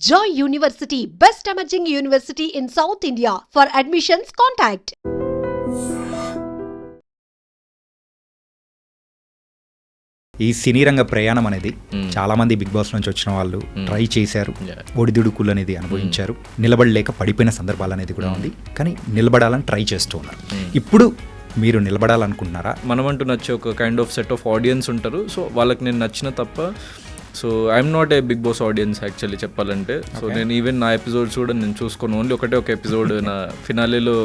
Joy University, best emerging university in South India. For admissions, contact. ఈ సినీ రంగ ప్రయాణం అనేది చాలా మంది బిగ్ బాస్ నుంచి వచ్చిన వాళ్ళు ట్రై చేశారు, ఒడిదుడుకులు అనేది అనుభవించారు, నిలబడలేక పడిపోయిన సందర్భాలు అనేది కూడా ఉంది. కానీ నిలబడాలని ట్రై చేస్తూ ఉన్నారు. ఇప్పుడు మీరు నిలబడాలనుకుంటున్నారా? మనమంటూ నచ్చే ఒక kind of set of audience ఉంటారు. సో వాళ్ళకి నేను నచ్చిన తప్ప, so I'm not a Bigg Boss audience actually చెప్పాలంటే. సో నేను ఈవెన్ నా ఎపిసోడ్స్ కూడా నేను చూసుకోను. ఓన్లీ ఒక ఎపిసోడ్ నా ఫినాలేలో,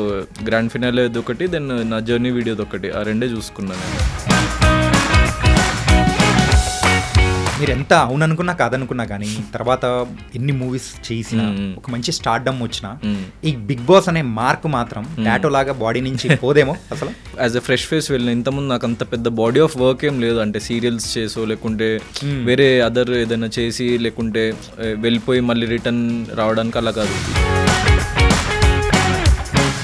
గ్రాండ్ ఫినాలేది ఒకటి, దెన్ నా జర్నీ వీడియోది ఒకటి, ఆ రెండే చూసుకున్నాను నేను. మీరు ఎంత అవుననుకున్నా కాదనుకున్నా కానీ తర్వాత ఎన్ని మూవీస్ చేసిన, ఒక మంచి స్టార్డమ్ వచ్చినా ఈ బిగ్ బాస్ అనే మార్క్ మాత్రం టాటో లాగా బాడీ నుంచి పోదేమో అసలు. యాజ్ ఎ ఫ్రెష్ ఫేస్ వెళ్ళిన, ఇంతకుముందు నాకు అంత పెద్ద బాడీ ఆఫ్ వర్క్ ఏం లేదు. అంటే సీరియల్స్ చేసో లేకుంటే వేరే అదర్ ఏదైనా చేసి లేకుంటే వెళ్ళిపోయి మళ్ళీ రిటర్న్ రావడానికి అలా కాదు.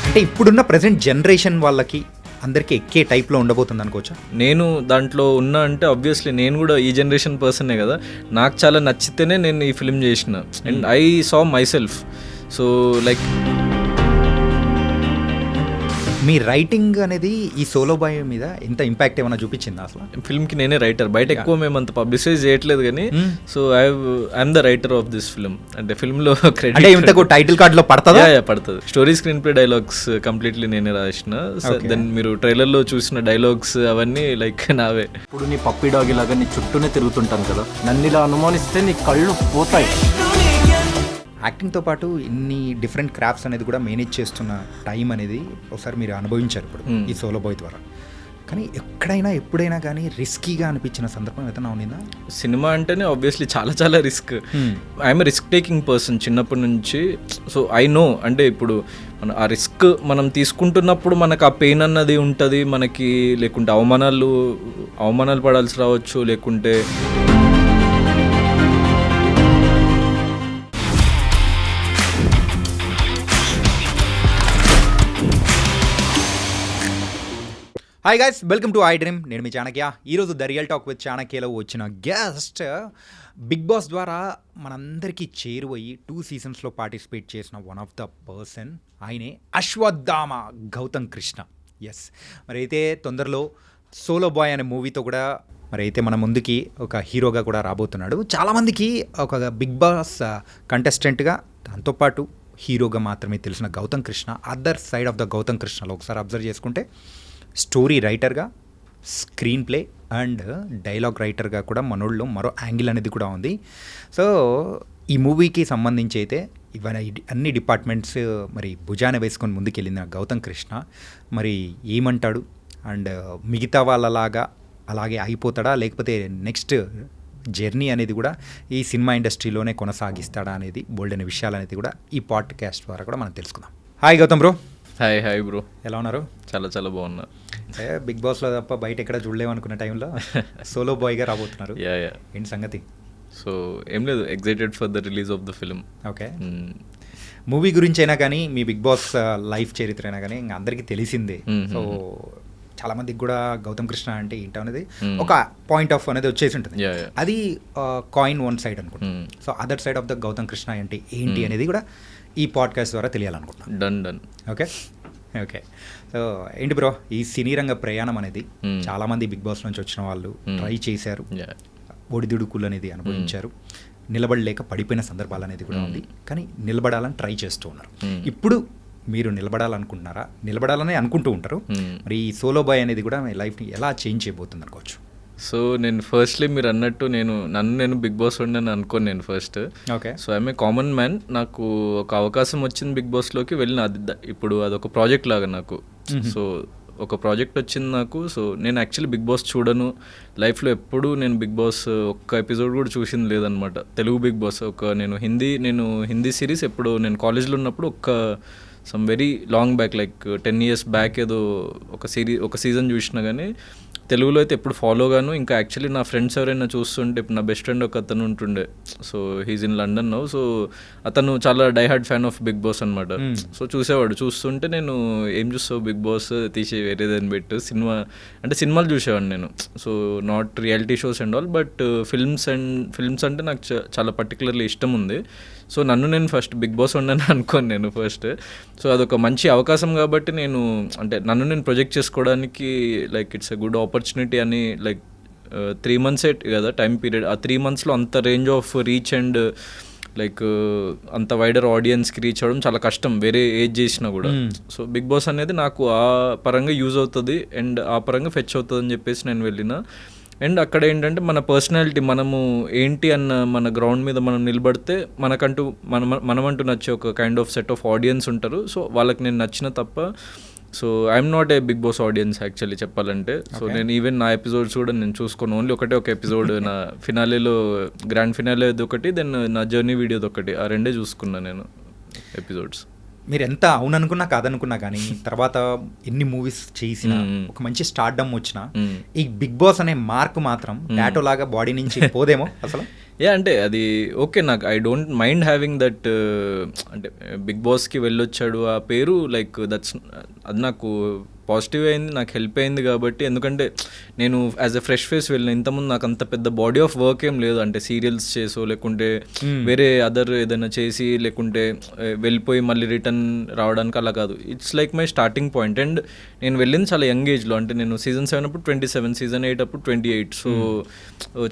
అంటే ఇప్పుడున్న ప్రజెంట్ జనరేషన్ వాళ్ళకి అందరికీ ఎక్కే టైప్లో ఉండబోతుంది అనుకోవచ్చా? నేను దాంట్లో ఉన్నా అంటే ఆబ్వియస్లీ నేను కూడా ఈ జనరేషన్ పర్సనే కదా. నాకు చాలా నచ్చితేనే నేను ఈ ఫిల్మ్ చేసిన, and I saw myself. So like me writing అనేది ఈ సోలో బాయ్ మీద ఎంత ఇంపాక్ట్ ఏమైనా చూపించిందా అసలు? ఫిల్మ్కి నేనే రైటర్, బయట ఎక్కువ మేము అంత పబ్లిసైజ్ చేయట్లేదు కానీ. So I'm the writer of this film. అంటే ఫిల్మ్లో టైటిల్ కార్డ్లో పడుతుందా? పడుతుంది. Story, screen play, dialogues completely నేనే రాసిన. దెన్ మీరు ట్రైలర్లో చూసిన డైలాగ్స్ అవన్నీ లైక్ నావే. ఇప్పుడు నీ పప్పి డాగ్ లాగా నీ చుట్టూనే తిరుగుతుంటాను కదా, నన్ను ఇలా అనుమానిస్తే నీ కళ్ళు పోతాయి. యాక్టింగ్తో పాటు ఇన్ని డిఫరెంట్ క్రాఫ్ట్స్ అనేది కూడా మేనేజ్ చేస్తున్న టైం అనేది ఒకసారి మీరు అనుభవించారు ఇప్పుడు ఈ సోలో బాయ్ ద్వారా. కానీ ఎప్పుడైనా కానీ రిస్కీగా అనిపించిన సందర్భం ఏదైనా ఉండిందా? సినిమా అంటేనే ఆబ్వియస్లీ చాలా చాలా risk. I'm risk taking person చిన్నప్పటి నుంచి. సో ఐ నో, అంటే ఇప్పుడు మన ఆ రిస్క్ మనం తీసుకుంటున్నప్పుడు మనకు ఆ పెయిన్ అన్నది ఉంటుంది మనకి. లేకుంటే అవమానాలు పడాల్సి రావచ్చు, లేకుంటే hi guys, welcome to I dream. నేను మీ చాణక్య. ఈరోజు ద రియల్ టాక్ విత్ చాణక్యలో వచ్చిన గెస్ట్ బిగ్ బాస్ ద్వారా మనందరికీ చేరువయ్యి 2 సీజన్స్లో పార్టిసిపేట్ చేసిన వన్ ఆఫ్ ద పర్సన్, ఆయనే అశ్వత్థామ గౌతమ్ కృష్ణ. ఎస్, మరి అయితే తొందరలో సోలో బాయ్ అనే మూవీతో కూడా మరి అయితే మన ముందుకి ఒక హీరోగా కూడా రాబోతున్నాడు. చాలామందికి ఒక బిగ్ బాస్ కంటెస్టెంట్గా, దాంతోపాటు హీరోగా మాత్రమే తెలిసిన Gautam Krishna, other side of the గౌతమ్ కృష్ణలో ఒకసారి అబ్జర్వ్ చేసుకుంటే స్టోరీ రైటర్గా, స్క్రీన్ ప్లే అండ్ డైలాగ్ రైటర్గా కూడా మనోళ్ళు మరో యాంగిల్ అనేది కూడా ఉంది. సో ఈ మూవీకి సంబంధించి అయితే ఇవన్నీ అన్ని డిపార్ట్మెంట్స్ మరి భుజాన వేసుకొని ముందుకెళ్ళిన గౌతమ్ కృష్ణ మరి ఏమంటాడు, అండ్ మిగతా వాళ్ళలాగా అలాగే అయిపోతాడా, లేకపోతే నెక్స్ట్ జర్నీ అనేది కూడా ఈ సినిమా ఇండస్ట్రీలోనే కొనసాగిస్తాడా అనేది బోల్డ్ అనే విషయాలు అనేది కూడా ఈ పాడ్కాస్ట్ ద్వారా కూడా మనం తెలుసుకుందాం. Hi Gautam bro. Hi bro, ఎలా ఉన్నారు? చాలా చాలా బాగున్నా. బిగ్ బాస్లో తప్ప బయట ఎక్కడ చూడలేము అనుకున్న టైంలో సోలో బాయ్గా రాబోతున్నారు. ఏంటి సంగతి? సో ఏం లేదు, excited for the release of the film. Okay, movie గురించి అయినా కానీ మీ బిగ్ బాస్ లైఫ్ చరిత్ర అయినా కానీ ఇంకా అందరికీ తెలిసిందే. సో చాలామందికి కూడా గౌతమ్ కృష్ణ అంటే ఏంటో అనేది ఒక పాయింట్ ఆఫ్ అనేది వచ్చేసి ఉంటుంది. అది కాయిన్ వన్ సైడ్ అనుకుంటున్నాను. So other side of the Gautam Krishna అంటే ఏంటి అనేది కూడా ఈ పాడ్కాస్ట్ ద్వారా తెలియాలనుకుంటున్నాను. డన్. ఓకే. సో ఏంటి బ్రో, ఈ సినీ రంగ ప్రయాణం అనేది చాలామంది బిగ్ బాస్ నుంచి వచ్చిన వాళ్ళు ట్రై చేశారు, ఒడిదుడుకులు అనేది అనుభవించారు, నిలబడలేక పడిపోయిన సందర్భాలు అనేది కూడా ఉంది. కానీ నిలబడాలని ట్రై చేస్తూ ఉన్నారు. ఇప్పుడు మీరు నిలబడాలనుకుంటున్నారా? నిలబడాలని అనుకుంటూ ఉంటారు. మరి ఈ సోలో బాయ్ అనేది కూడా మీ లైఫ్ని ఎలా చేంజ్ చేయబోతుంది అనుకోవచ్చు? సో నేను ఫస్ట్లీ మీరు అన్నట్టు నేను బిగ్ బాస్ ఉండని అనుకోను నేను first. Okay. So I'm a common man. నాకు ఒక అవకాశం వచ్చింది బిగ్ బాస్లోకి వెళ్ళిన. ఇప్పుడు అదొక ప్రాజెక్ట్ లాగా నాకు. సో ఒక ప్రాజెక్ట్ వచ్చింది నాకు. సో నేను యాక్చువల్లీ బిగ్ బాస్ చూడను లైఫ్లో. ఎప్పుడు నేను బిగ్ బాస్ ఒక్క ఎపిసోడ్ కూడా చూసింది లేదనమాట. తెలుగు బిగ్ బాస్ నేను హిందీ సిరీస్ ఎప్పుడు నేను కాలేజ్లో ఉన్నప్పుడు some very long back, like 10 years back ఏదో ఒక సీజన్ చూసినా కానీ తెలుగులో అయితే ఎప్పుడు ఫాలో గాను. ఇంకా యాక్చువల్లీ నా ఫ్రెండ్స్ ఎవరైనా చూస్తుంటే, ఇప్పుడు నా బెస్ట్ ఫ్రెండ్ ఒక అతను ఉంటుండే. So he's in London now. So అతను చాలా diehard fan of Bigg Boss అనమాట. సో చూస్తుంటే నేను ఏం చూస్తావు బిగ్ బాస్ తీసి వేరేదని పెట్టు, సినిమాలు చూసేవాడిని నేను. So not reality shows and all, but films అంటే నాకు చాలా పర్టికులర్లీ ఇష్టం ఉంది. సో నన్ను నేను ఫస్ట్ బిగ్ బాస్ ఉండని అనుకోను నేను ఫస్ట్. సో అదొక మంచి అవకాశం కాబట్టి నేను అంటే నన్ను నేను ప్రొజెక్ట్ చేసుకోవడానికి like it's a good opportunity అని లైక్ 3 months కదా టైం పీరియడ్. ఆ 3 monthsలో అంత range of reach and like అంత వైడర్ ఆడియన్స్కి రీచ్ అవ్వడం చాలా కష్టం వేరే ఏజ్ చేసినా కూడా. సో బిగ్ బాస్ అనేది నాకు ఆ పరంగా యూజ్ అవుతుంది అండ్ ఆ పరంగా ఫెచ్ అవుతుంది అని చెప్పేసి నేను వెళ్ళిన. అండ్ అక్కడ ఏంటంటే మన పర్సనాలిటీ మనము ఏంటి అన్న మన గ్రౌండ్ మీద మనం నిలబడితే మనకంటూ మనమంటూ నచ్చే ఒక kind of set of audience ఉంటారు. సో వాళ్ళకి నేను నచ్చిన తప్ప so I'm not a Bigg Boss audience actually చెప్పాలంటే. సో నేను ఈవెన్ నా ఎపిసోడ్స్ కూడా నేను చూసుకోను. ఓన్లీ ఒక ఎపిసోడ్ నా ఫినాలేలో గ్రాండ్ ఫినాలేది ఒకటి, దెన్ నా జర్నీ వీడియోది ఒకటి, ఆ రెండే చూసుకున్నా నేను ఎపిసోడ్స్. మీరు ఎంత అవుననుకున్నా కాదనుకున్నా కానీ తర్వాత ఎన్ని మూవీస్ చేసినా ఒక మంచి స్టార్డమ్ వచ్చినా ఈ బిగ్ బాస్ అనే మార్క్ మాత్రం టాటో లాగా బాడీ నుంచి పోదేమో అసలు. అంటే అది ఓకే, నాకు I don't mind having that. అంటే బిగ్ బాస్కి వెళ్ళొచ్చాడు ఆ పేరు లైక్ దట్స్ అది నాకు పాజిటివ్ అయింది, నాకు హెల్ప్ అయింది కాబట్టి. ఎందుకంటే నేను యాజ్ ఎ ఫ్రెష్ ఫేస్ వెళ్ళిన, ఇంతకుముందు నాకు అంత పెద్ద బాడీ ఆఫ్ వర్క్ ఏం లేదు. అంటే సీరియల్స్ చేసో లేకుంటే వేరే అదర్ ఏదైనా చేసి లేకుంటే వెళ్ళిపోయి మళ్ళీ రిటర్న్ రావడానికి అలా కాదు. It's like my starting point. And నేను వెళ్ళింది చాలా యంగ్ ఏజ్లో. అంటే నేను సీజన్ 7 అప్పుడు 27, సీజన్ 8 అప్పుడు 28. సో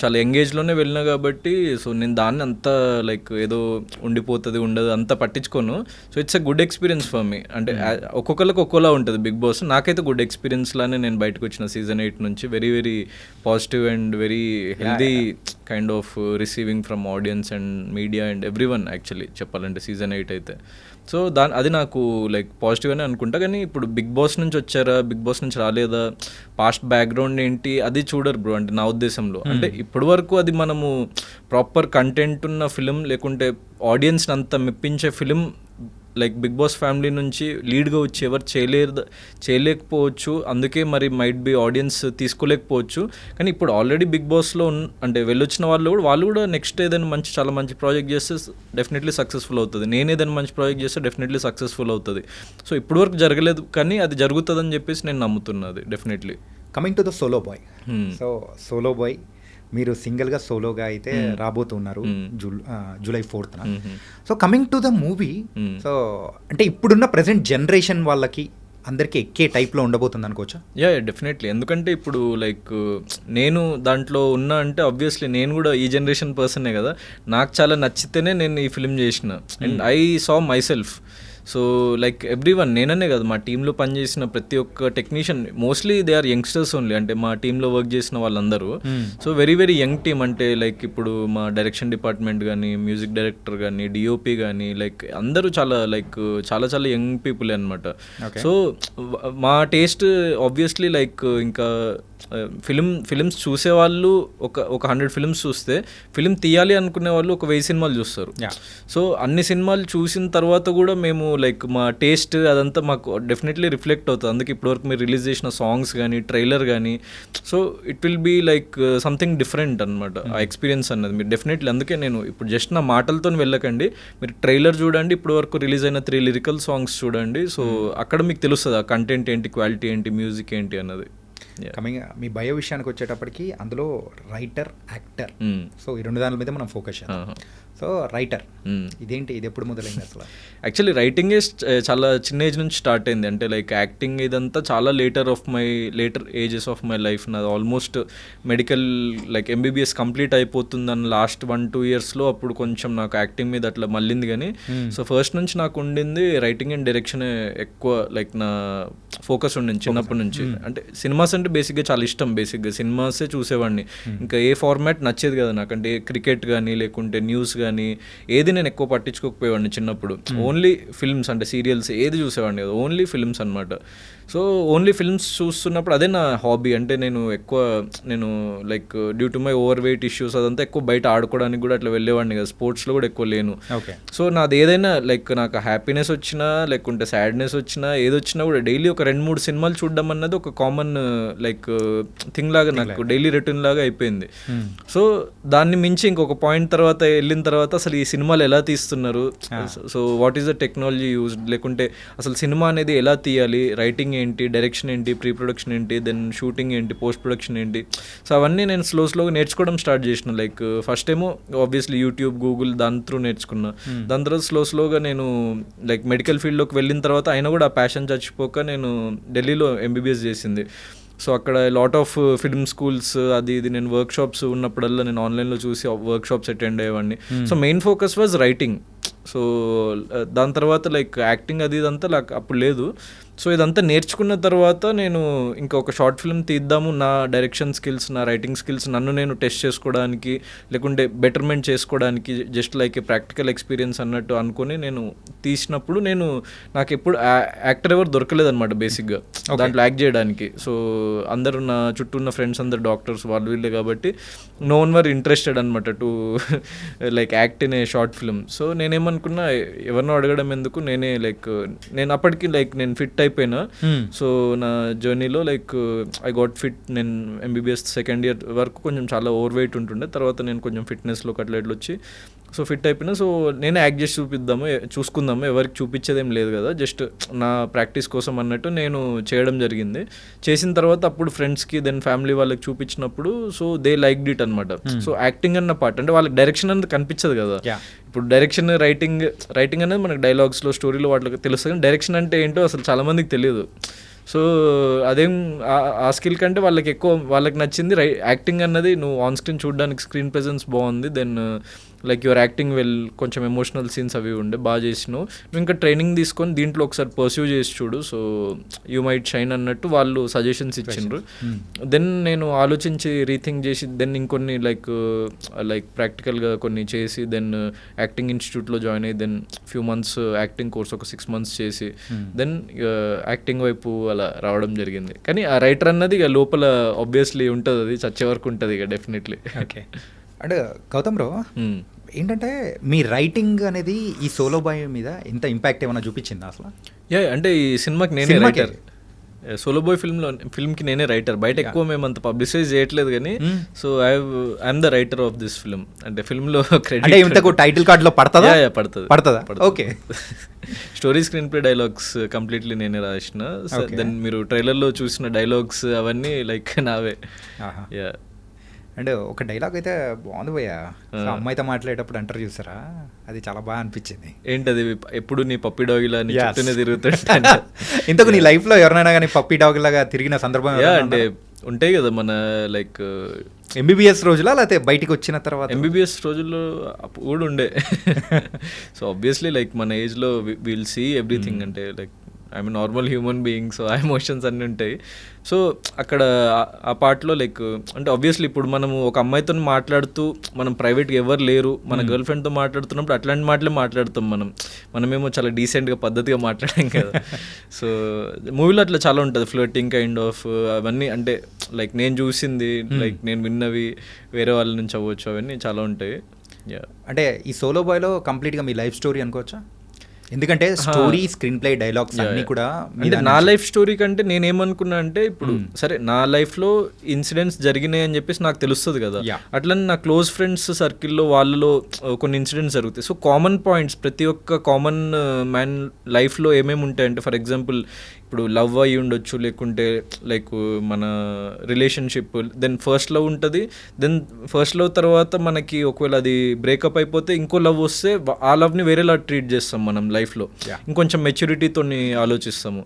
చాలా యంగ్ ఏజ్లోనే వెళ్ళినా కాబట్టి సో నేను దాన్ని అంతా లైక్ ఏదో ఉండిపోతుంది ఉండదు అంత పట్టించుకోను. So it's a good experience for me. అంటే ఒక్కొక్కరికి ఒక్కోలా ఉంటుంది బిగ్ బాస్. నాకైతే గుడ్ ఎక్స్పీరియన్స్ లానే నేను బయటకు వచ్చిన సీజన్ 8 నుంచి. Very very positive and very healthy kind of receiving from audience and media and every one actually చెప్పాలంటే సీజన్ 8 అయితే. సో అది నాకు లైక్ పాజిటివ్ అని అనుకుంటా. కానీ ఇప్పుడు బిగ్ బాస్ నుంచి వచ్చారా, బిగ్ బాస్ నుంచి రాలేదా, పాస్ట్ బ్యాక్గ్రౌండ్ ఏంటి అది చూడరు బ్రో. అంటే నా ఉద్దేశంలో అంటే ఇప్పటి వరకు అది మనము ప్రాపర్ కంటెంట్ ఉన్న ఫిలిం లేకుంటే ఆడియన్స్ని అంత మెప్పించే film like Bigg Boss family నుంచి లీడ్గా వచ్చి ఎవరు చేయలేకపోవచ్చు. అందుకే మరి మైట్ బి ఆడియన్స్ తీసుకోలేకపోవచ్చు. కానీ ఇప్పుడు ఆల్రెడీ బిగ్ బాస్లో అంటే వెళ్ళొచ్చిన వాళ్ళు కూడా నెక్స్ట్ ఏదైనా చాలా మంచి ప్రాజెక్ట్ చేస్తే డెఫినెట్లీ సక్సెస్ఫుల్ అవుతుంది. నేను ఏదైనా మంచి ప్రాజెక్ట్ చేస్తే డెఫినెట్లీ సక్సెస్ఫుల్ అవుతుంది. సో ఇప్పటి వరకు జరగలేదు కానీ అది జరుగుతుందని చెప్పేసి నేను నమ్ముతున్నది definitely. Coming to the Solo Boy. So Solo Boy మీరు సింగిల్గా సోలోగా అయితే రాబోతున్నారు July 4th. So coming to the movie, so అంటే ఇప్పుడున్న ప్రజెంట్ జనరేషన్ వాళ్ళకి అందరికీ ఎక్కే టైప్లో ఉండబోతుంది అనుకోవచ్చా? Yeah definitely. ఎందుకంటే ఇప్పుడు లైక్ నేను దాంట్లో ఉన్నా అంటే ఆబ్వియస్లీ నేను కూడా ఈ జనరేషన్ పర్సనే కదా. నాకు చాలా నచ్చితేనే నేను ఈ ఫిల్మ్ చేసిన and I saw myself. So like everyone, నేననే కదా మా టీంలో పనిచేసిన ప్రతి ఒక్క technician mostly they are youngsters only. అంటే మా టీంలో వర్క్ చేసిన వాళ్ళందరూ so very very young team. అంటే లైక్ ఇప్పుడు మా డైరెక్షన్ డిపార్ట్మెంట్ కానీ, మ్యూజిక్ డైరెక్టర్ కానీ, డిఓపి కానీ లైక్ అందరూ చాలా చాలా యంగ్ పీపుల్ అనమాట. సో మా టేస్ట్ ఆబ్వియస్లీ లైక్ ఇంకా ఫిలిమ్స్ చూసేవాళ్ళు ఒక 100 ఫిలిమ్స్ చూస్తే ఫిలిం తీయాలి అనుకునే వాళ్ళు ఒక 1000 సినిమాలు చూస్తారు. సో అన్ని సినిమాలు చూసిన తర్వాత కూడా మేము లైక్ మా టేస్ట్ అదంతా మాకు డెఫినెట్లీ రిఫ్లెక్ట్ అవుతుంది. అందుకే ఇప్పటివరకు మీరు రిలీజ్ చేసిన సాంగ్స్ కానీ, ట్రైలర్ కానీ, so it will be like something different అనమాట ఆ ఎక్స్పీరియన్స్ అన్నది. మీరు డెఫినెట్లీ అందుకే నేను ఇప్పుడు జస్ట్ నా మాటలతో వెళ్ళకండి, మీరు ట్రైలర్ చూడండి, ఇప్పటివరకు రిలీజ్ అయిన 3 లిరికల్ సాంగ్స్ చూడండి. సో అక్కడ మీకు తెలుస్తుంది ఆ కంటెంట్ ఏంటి, క్వాలిటీ ఏంటి, మ్యూజిక్ ఏంటి అన్నది. కమింగ్ మీ బయో విషయానికి వచ్చేటప్పటికి అందులో రైటర్, యాక్టర్, సో ఈ 2 దాని మీద మనం ఫోకస్ చేద్దాం. సో రైటర్ ఇదేంటి, ఇది ఎప్పుడు మొదలైంది అసలు? యాక్చువల్లీ రైటింగే చాలా చిన్న ఏజ్ నుంచి స్టార్ట్ అయింది. అంటే లైక్ యాక్టింగ్ ఇదంతా చాలా later ages of my life. నాది almost medical like MBBS complete అయిపోతుందని లాస్ట్ 1-2 ఇయర్స్లో అప్పుడు కొంచెం నాకు యాక్టింగ్ మీద అట్లా మళ్ళింది. కానీ సో ఫస్ట్ నుంచి నాకు ఉండింది రైటింగ్ అండ్ డైరెక్షన్ ఎక్కువ లైక్ నా ఫోకస్ ఉండింది చిన్నప్పటి నుంచి. అంటే సినిమాస్ అంటే బేసిక్గా చాలా ఇష్టం, బేసిక్గా సినిమాసే చూసేవాడిని. ఇంకా ఏ ఫార్మాట్ నచ్చేది కదా నాకు. అంటే క్రికెట్ కానీ లేకుంటే న్యూస్ కానీ ఏది నేను ఎక్కువ పట్టించుకోకపోయేవాడిని చిన్నప్పుడు. ఓన్లీ ఫిల్మ్స్ అంటే సీరియల్స్ ఏది చూసేవాడిని కదా, ఓన్లీ ఫిల్మ్స్ అనమాట. సో ఓన్లీ ఫిల్మ్స్ చూస్తున్నప్పుడు అదే నా హాబీ. అంటే నేను like due to my over weight issues అదంతా ఎక్కువ బయట ఆడుకోవడానికి కూడా అట్లా వెళ్ళేవాడిని కదా, స్పోర్ట్స్లో కూడా ఎక్కువ లేను. సో నాది ఏదైనా లైక్ నాకు హ్యాపీనెస్ వచ్చినా లేకుంటే సాడ్నెస్ వచ్చినా ఏదొచ్చినా కూడా డైలీ ఒక 2-3 సినిమాలు చూడడం అన్నది ఒక కామన్ లైక్ థింగ్ లాగా నాకు డైలీ రొటీన్ లాగా అయిపోయింది. సో దాన్ని మించి ఇంకొక పాయింట్ తర్వాత వెళ్ళిన తర్వాత తర్వాత అసలు ఈ సినిమాలు ఎలా తీస్తున్నారు, so what is the technology used, లేకుంటే అసలు సినిమా అనేది ఎలా తీయాలి, రైటింగ్ ఏంటి, డైరెక్షన్ ఏంటి, ప్రీ ప్రొడక్షన్ ఏంటి, దెన్ షూటింగ్ ఏంటి, పోస్ట్ ప్రొడక్షన్ ఏంటి, సో అవన్నీ నేను స్లోగా నేర్చుకోవడం స్టార్ట్ చేసిన. లైక్ ఫస్ట్ ఏమో ఆబ్వియస్లీ యూట్యూబ్, గూగుల్ దాని త్రూ నేర్చుకున్నా. దాని తర్వాత స్లోగా నేను లైక్ మెడికల్ ఫీల్డ్లోకి వెళ్ళిన తర్వాత అయినా కూడా ఆ ప్యాషన్ చచ్చిపోక నేను ఢిల్లీలో ఎంబీబీఎస్ చేసింది. సో అక్కడ లాట్ ఆఫ్ ఫిల్మ్ స్కూల్స్ అది ఇది నేను వర్క్ షాప్స్ ఉన్నప్పుడల్లా నేను ఆన్లైన్లో చూసి వర్క్ షాప్స్ అటెండ్ అయ్యేవాడిని. So main focus was writing. So దాని తర్వాత లైక్ యాక్టింగ్ అది ఇదంతా నాకు అప్పుడు లేదు. సో ఇదంతా నేర్చుకున్న తర్వాత నేను ఇంకా ఒక షార్ట్ ఫిల్మ్ తీద్దాము, నా డైరెక్షన్ స్కిల్స్, నా రైటింగ్ స్కిల్స్ నన్ను నేను టెస్ట్ చేసుకోవడానికి, లేకుంటే బెటర్మెంట్ చేసుకోవడానికి, just like a practical experience అన్నట్టు అనుకుని నేను తీసినప్పుడు నాకు ఎప్పుడు యాక్టర్ ఎవరు దొరకలేదన్నమాట బేసిక్గా దాంట్లో యాక్ట్ చేయడానికి. సో అందరూ నా చుట్టూ ఉన్న ఫ్రెండ్స్ అందరు డాక్టర్స్ వాళ్ళు వీళ్ళే కాబట్టి నో వన్ వర్ ఇంట్రెస్టెడ్ అనమాట to like act in a short film. So నేనేమనుకున్నా ఎవరినో అడగడం ఎందుకు, నేను అప్పటికి లైక్ నేను ఫిట్ అయిపోయినా. సో నా జర్నీలో లైక్ ఐ గాట్ ఫిట్. నేను ఎంబీబీఎస్ సెకండ్ ఇయర్ వరకు కొంచెం చాలా ఓవర్ వెయిట్ ఉంటుండే, తర్వాత నేను కొంచెం ఫిట్నెస్లోకి అట్లా వచ్చి సో ఫిట్ అయిపోయినా. సో నేనే యాక్ట్ చేసి చూసుకుందాము, ఎవరికి చూపించేది ఏం లేదు కదా, జస్ట్ నా ప్రాక్టీస్ కోసం అన్నట్టు నేను చేయడం జరిగింది. చేసిన తర్వాత అప్పుడు ఫ్రెండ్స్కి దెన్ ఫ్యామిలీ వాళ్ళకి చూపించినప్పుడు సో దే లైక్డ్ ఇట్ అనమాట. సో యాక్టింగ్ అన్న పార్ట్ అంటే వాళ్ళకి డైరెక్షన్ అనేది కనిపించదు కదా. ఇప్పుడు డైరెక్షన్ రైటింగ్ అనేది మనకి డైలాగ్స్లో స్టోరీలో వాటికి తెలుస్తుంది, కానీ డైరెక్షన్ అంటే ఏంటో అసలు చాలామందికి తెలియదు. సో అదేం ఆ స్కిల్ కంటే వాళ్ళకి నచ్చింది యాక్టింగ్ అన్నది. నువ్వు ఆన్ స్క్రీన్ చూడడానికి స్క్రీన్ ప్రెజెన్స్ బాగుంది, దెన్ లైక్ యువర్ యాక్టింగ్ కొంచెం ఎమోషనల్ సీన్స్ అవి ఉండే బాగా చేసినావు, నువ్వు ఇంకా ట్రైనింగ్ తీసుకొని దీంట్లో ఒకసారి పర్స్యూ చేసి చూడు, సో యూ మైట్ షైన్ అన్నట్టు వాళ్ళు సజెషన్స్ ఇచ్చిండ్రు. దెన్ నేను ఆలోచించి రీథింక్ చేసి దెన్ ఇంకొన్ని లైక్ ప్రాక్టికల్గా కొన్ని చేసి దెన్ యాక్టింగ్ ఇన్స్టిట్యూట్లో జాయిన్ అయ్యి then few months acting course ఒక 6 months చేసి దెన్ యాక్టింగ్ వైపు అలా రావడం జరిగింది. కానీ ఆ రైటర్ అన్నది ఇక లోపల ఆబ్వియస్లీ ఉంటుంది, అది చచ్చే వరకు ఉంటుంది ఇక డెఫినెట్లీ. ఓకే. అంటే గౌతమ్ బ్రో ఏంటంటే మీ రైటింగ్ అనేది ఈ సోలో బాయ్ మీద ఎంత ఇంపాక్ట్ ఏమైనా చూపించిందా అసలు? అంటే ఈ సినిమాకి నేనే రైటర్, సోలో బాయ్ ఫిల్మ్కి నేనే రైటర్. బయట ఎక్కువ మేము అంత పబ్లిసైజ్ చేయట్లేదు కానీ so I'm the writer of this film. అంటే ఫిల్మ్లో క్రెడిట్ టైటిల్ కార్డ్లో పడుతుందా? Okay. Story, screen play, dialogues completely నేనే రాసిన. దెన్ మీరు ట్రైలర్లో చూసిన డైలాగ్స్ అవన్నీ లైక్ నావే. యా. అండ్ ఒక డైలాగ్ అయితే బాగుంది పోయా, అమ్మాయితో మాట్లాడేటప్పుడు అంటారు చూసారా, అది చాలా బాగా అనిపించింది. ఏంటది? ఎప్పుడు నీ పప్పి డాగిలా నీ చుట్టూనే తిరుగుతుంటా. ఇంతకు నీ లైఫ్లో ఎవరినైనా కానీ పప్పి డాగ్ లాగా తిరిగిన సందర్భం అంటే ఉంటాయి కదా మన లైక్ ఎంబీబీఎస్ రోజులా లేకపోతే బయటికి వచ్చిన తర్వాత? ఎంబీబీఎస్ రోజుల్లో కూడా ఉండే. సో ఆబ్వియస్లీ లైక్ మన ఏజ్లో విల్ సీ ఎవ్రీథింగ్, అంటే like I'm normal human being, so ఆ ఎమోషన్స్ అన్నీ ఉంటాయి. సో అక్కడ ఆ పార్ట్లో లైక్ అంటే ఆబ్వియస్లీ ఇప్పుడు మనము ఒక అమ్మాయితో మాట్లాడుతూ మనం ప్రైవేట్గా ఎవరు లేరు, మన గర్ల్ ఫ్రెండ్తో మాట్లాడుతున్నప్పుడు అట్లాంటి మాటలే మాట్లాడతాం మనమేమో చాలా డీసెంట్గా పద్ధతిగా మాట్లాడాం కదా. సో మూవీలో అట్లా చాలా ఉంటుంది, ఫ్లర్టింగ్ కైండ్ ఆఫ్ అవన్నీ. అంటే లైక్ నేను చూసింది, లైక్ నేను విన్నవి వేరే వాళ్ళ నుంచి అవ్వచ్చు, అవన్నీ చాలా ఉంటాయి. అంటే ఈ సోలో బాయ్లో కంప్లీట్గా మీ లైఫ్ స్టోరీ అనుకోవచ్చా? ఎందుకంటే స్టోరీ, స్క్రీన్ ప్లే, డైలాగ్స్ అన్నీ కూడా అంటే నా లైఫ్ స్టోరీ కంటే నేనేమనుకున్నా అంటే ఇప్పుడు సరే నా లైఫ్లో ఇన్సిడెంట్స్ జరిగినాయి అని చెప్పేసి నాకు తెలుస్తుంది కదా, అట్లనే నా క్లోజ్ ఫ్రెండ్స్ సర్కిల్లో వాళ్ళలో కొన్ని ఇన్సిడెంట్స్ జరుగుతాయి. సో కామన్ పాయింట్స్ ప్రతి ఒక్క కామన్ మ్యాన్ లైఫ్లో ఏమేమి ఉంటాయంటే ఫర్ ఎగ్జాంపుల్ ఇప్పుడు లవ్ అయ్యి ఉండొచ్చు, లేకుంటే లైక్ మన రిలేషన్షిప్, దెన్ ఫస్ట్ లవ్ ఉంటుంది, దెన్ ఫస్ట్ లవ్ తర్వాత మనకి ఒకవేళ అది బ్రేకప్ అయిపోతే ఇంకో లవ్ వస్తే ఆ లవ్ని వేరేలా ట్రీట్ చేస్తాం మనం లైఫ్లో, ఇంకొంచెం మెచ్యూరిటీతో ఆలోచిస్తాము.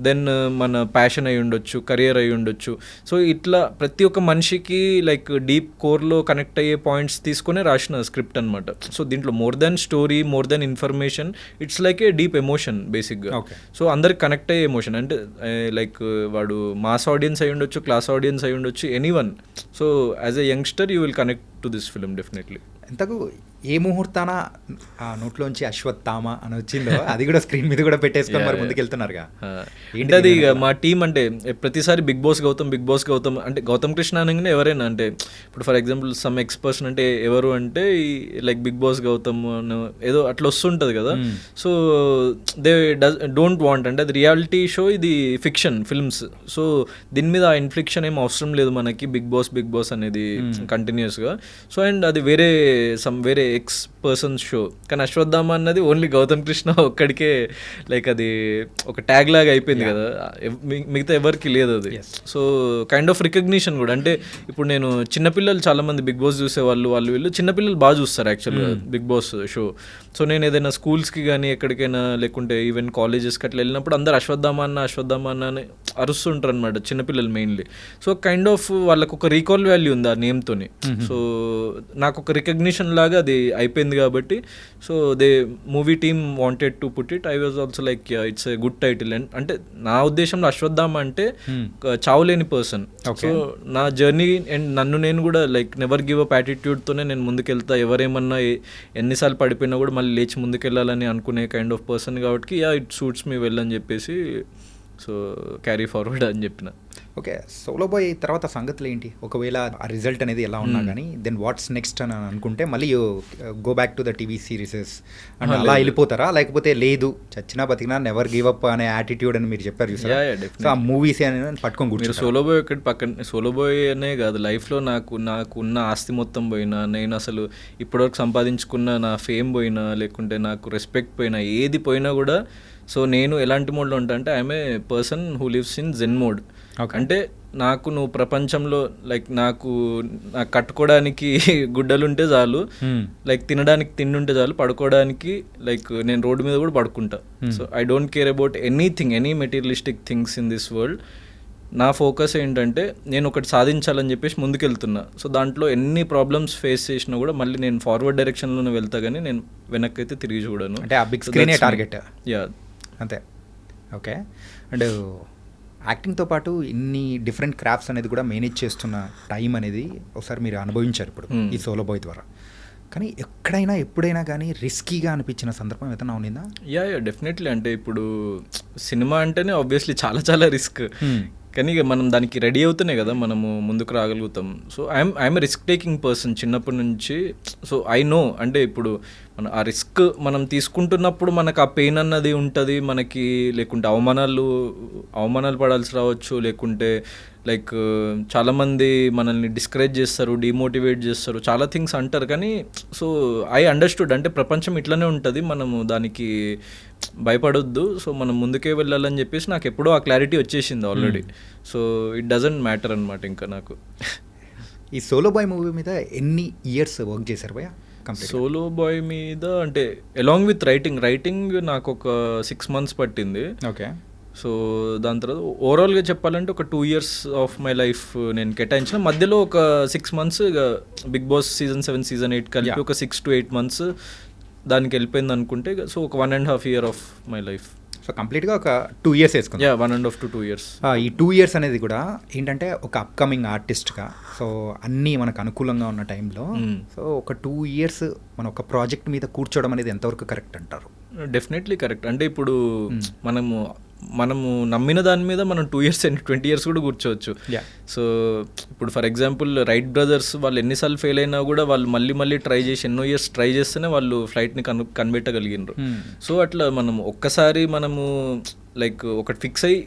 దెన్ మన ప్యాషన్ అయి ఉండొచ్చు, కెరియర్ అయి ఉండొచ్చు. సో ఇట్లా ప్రతి ఒక్క మనిషికి లైక్ డీప్ కోర్లో కనెక్ట్ అయ్యే పాయింట్స్ తీసుకునే రాసిన స్క్రిప్ట్ అనమాట. సో దీంట్లో more than story, more than information, it's like A deep emotion బేసిక్గా. సో అందరికి కనెక్ట్ అయ్యే ఎమోషన్ అంటే లైక్ వాడు మాస్ ఆడియన్స్ అయి ఉండొచ్చు, క్లాస్ ఆడియన్స్ అయి ఉండొచ్చు, anyone. So as a youngster you will connect to this film definitely. ఎంతకు ఏ ముహూర్తాన ఆ నోట్లోంచి అశ్వత్థామ అని వచ్చిందో అది కూడా స్క్రీన్ మీద కూడా పెట్టేసుకొని మరి ముందుకు వెళ్తున్నారుగా ఏంటి అది? మా టీం అంటే ప్రతిసారి బిగ్ బాస్ గౌతమ్ అంటే గౌతమ్ కృష్ణ అనగానే ఎవరైనా అంటే ఇప్పుడు ఫర్ ఎగ్జాంపుల్ సమ్ ఎక్స్పర్సన్ అంటే ఎవరు అంటే లైక్ బిగ్ బాస్ గౌతమ్ ఏదో అట్లా వస్తుంటుంది కదా. సో దే డోంట్ వాంట్ అంటే అది రియాలిటీ షో, ఇది ఫిక్షన్ ఫిల్మ్స్. సో దీని మీద ఆ ఇన్ఫ్లిక్షన్ ఏం అవసరం లేదు మనకి, బిగ్ బాస్ అనేది కంటిన్యూస్గా. సో అండ్ అది వేరే ఎక్స్ పర్సన్ షో, కానీ అశ్వత్థామ అన్నది ఓన్లీ గౌతమ్ కృష్ణ ఒక్కడికే లైక్ అది ఒక ట్యాగ్ లాగా అయిపోయింది కదా, మిగతా ఎవరికి లేదు అది. సో కైండ్ ఆఫ్ రికగ్నిషన్ కూడా. అంటే ఇప్పుడు నేను చిన్నపిల్లలు చాలామంది బిగ్ బాస్ చూసేవాళ్ళు, వీళ్ళు చిన్నపిల్లలు బాగా చూస్తారు యాక్చువల్గా బిగ్ బాస్ షో. సో నేను ఏదైనా స్కూల్స్కి కానీ ఎక్కడికైనా లేకుంటే ఈవెన్ కాలేజెస్కి అట్లా వెళ్ళినప్పుడు అందరు అశ్వత్థామ అన్న అని అరుస్తుంటారు అనమాట చిన్నపిల్లలు మెయిన్లీ. సో కైండ్ ఆఫ్ వాళ్ళకు ఒక రీకాల్ వాల్యూ ఉంది ఆ నేమ్తోని. సో నాకు ఒక రికగ్నిషన్ లాగా అది అయిపోయింది కాబట్టి so they movie team wanted to put it. I was also like it's a good title. And అంటే నా ఉద్దేశంలో అశ్వత్థామ అంటే చావులేని పర్సన్. సో నా జర్నీ అండ్ నన్ను నేను కూడా లైక్ నెవర్ గివ్ అప్ యాటిట్యూడ్తోనే నేను ముందుకెళ్తా, ఎవరేమన్నా ఎన్నిసార్లు పడిపోయినా కూడా మళ్ళీ లేచి ముందుకెళ్ళాలని అనుకునే కైండ్ ఆఫ్ పర్సన్ కాబట్టి ఇట్ సూట్స్ మీ వెల్ అని చెప్పేసి సో క్యారీ ఫార్వర్డ్ అని చెప్పిన. ఓకే, సోలో బాయ్ తర్వాత సంగతులు ఏంటి? ఒకవేళ ఆ రిజల్ట్ అనేది ఎలా ఉన్నా కానీ దెన్ వాట్స్ నెక్స్ట్ అని అనుకుంటే మళ్ళీ go back to the TV series and అలా వెళ్ళిపోతారా, లేకపోతే లేదు చచ్చినా బతికినా నెవర్ గివ్ అప్ అనే యాటిట్యూడ్ అని మీరు చెప్పారు చూసారా, సో ఆ మూవీస్ అని పట్టుకొని కూర్చొని సోలో బాయ్ ఒకటి పక్కన. సోలో బాయ్ అనే కాదు, లైఫ్లో నాకు ఉన్న ఆస్తి మొత్తం పోయినా, నేను అసలు ఇప్పటివరకు సంపాదించుకున్న నా ఫేమ్ పోయినా, లేకుంటే నాకు రెస్పెక్ట్ పోయినా, ఏది పోయినా కూడా సో నేను ఎలాంటి మోడ్లో ఉంటా అంటే I'm a person who lives in zen mode. అంటే నాకు నువ్వు ప్రపంచంలో లైక్ నాకు కట్టుకోవడానికి గుడ్డలుంటే చాలు, లైక్ తినడానికి తిండి ఉంటే చాలు, పడుకోవడానికి లైక్ నేను రోడ్డు మీద కూడా పడుకుంటా. So I don't care about anything, any materialistic things in this world. నా ఫోకస్ ఏంటంటే నేను ఒకటి సాధించాలని చెప్పేసి ముందుకెళ్తున్నా. సో దాంట్లో ఎన్ని ప్రాబ్లమ్స్ ఫేస్ చేసినా కూడా మళ్ళీ నేను ఫార్వర్డ్ డైరెక్షన్లోనే వెళ్తా, కానీ నేను వెనక్కి అయితే తిరిగి చూడను. అంటే ఆ బిగ్ స్క్రీనే టార్గెట్. యా అంతే. ఓకే, అండ్ యాక్టింగ్తో పాటు ఇన్ని డిఫరెంట్ క్రాఫ్ట్స్ అనేది కూడా మేనేజ్ చేస్తున్న టైం అనేది ఒకసారి మీరు అనుభవించారు ఇప్పుడు ఈ సోలో బాయ్ ద్వారా. కానీ ఎక్కడైనా ఎప్పుడైనా కానీ రిస్కీగా అనిపించిన సందర్భం ఏదైనా ఉండిందా? Yeah definitely. అంటే ఇప్పుడు సినిమా అంటేనే ఆబ్వియస్లీ చాలా రిస్క్, కానీ ఇక మనం దానికి రెడీ అవుతూనే కదా మనము ముందుకు రాగలుగుతాం. So I'm risk taking person చిన్నప్పటి నుంచి. సో ఐ నో, అంటే ఇప్పుడు మన ఆ రిస్క్ మనం తీసుకుంటున్నప్పుడు మనకు ఆ పెయిన్ అన్నది ఉంటుంది మనకి, లేకుంటే అవమానాలు పడాల్సి రావచ్చు, లేకుంటే లైక్ చాలామంది మనల్ని డిస్కరేజ్ చేస్తారు, డిమోటివేట్ చేస్తారు, చాలా థింగ్స్ అంటారు. కానీ సో ఐ అండర్స్టూడ్, అంటే ప్రపంచం ఇట్లనే ఉంటుంది, మనము దానికి భయపడొద్దు, సో మనం ముందుకే వెళ్ళాలని చెప్పేసి నాకు ఎప్పుడో ఆ క్లారిటీ వచ్చేసింది already. So it doesn't matter అనమాట ఇంకా నాకు. ఈ సోలో బాయ్ మూవీ మీద ఎన్ని ఇయర్స్ వర్క్ చేశారు భయ్యా? సోలో బాయ్ మీద అంటే అలాంగ్ విత్ రైటింగ్ నాకు ఒక 6 months పట్టింది. ఓకే. సో దాని తర్వాత ఓవరాల్గా చెప్పాలంటే ఒక 2 years ఆఫ్ మై లైఫ్ నేను కేటాయించిన. మధ్యలో ఒక 6 months Bigg Boss season 7 season 8 కలిపి ఒక 6 to 8 months దానికి వెళ్ళిపోయింది అనుకుంటే. సో ఒక 1.5 year of my life. So కంప్లీట్గా ఒక 2 years వేసుకుంది. 1.5 to 2 years. ఈ 2 years అనేది కూడా ఏంటంటే ఒక అప్కమింగ్ ఆర్టిస్ట్గా సో అన్నీ మనకు అనుకూలంగా ఉన్న టైంలో సో ఒక 2 years మన ఒక ప్రాజెక్ట్ మీద కూర్చోవడం అనేది ఎంతవరకు కరెక్ట్ అంటారు? Definitely correct. అంటే ఇప్పుడు మనము నమ్మిన దాని మీద మనం 2 years and 20 years కూడా కూర్చోవచ్చు. సో ఇప్పుడు ఫర్ ఎగ్జాంపుల్ రైట్ బ్రదర్స్ వాళ్ళు ఎన్నిసార్లు ఫెయిల్ అయినా కూడా వాళ్ళు మళ్ళీ ట్రై చేసి ఎన్నో ఇయర్స్ ట్రై చేస్తేనే వాళ్ళు ఫ్లైట్ని కనిపెట్టగలిగినారు. సో అట్లా మనం ఒక్కసారి మనము లైక్ ఒకటి ఫిక్స్ అయ్యి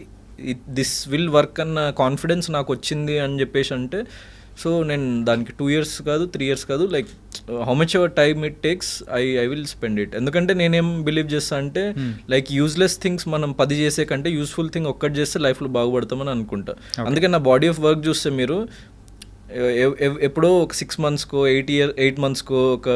దిస్ విల్ వర్క్ అన్న కాన్ఫిడెన్స్ నాకు వచ్చింది అని చెప్పేసి అంటే సో నేను దానికి 2 years కాదు 3 years కాదు, like how much ever time it takes I will spend it. ఎందుకంటే నేనేం బిలీవ్ చేస్తా అంటే లైక్ యూజ్లెస్ థింగ్స్ మనం 10 చేసే కంటే యూస్ఫుల్ థింగ్ ఒక్కటి చేస్తే లైఫ్లో బాగుపడతామని అనుకుంటా. అందుకే నా బాడీ ఆఫ్ వర్క్ చూస్తే మీరు ఎప్పుడో ఒక 6 monthsకో 8 monthsకో ఒక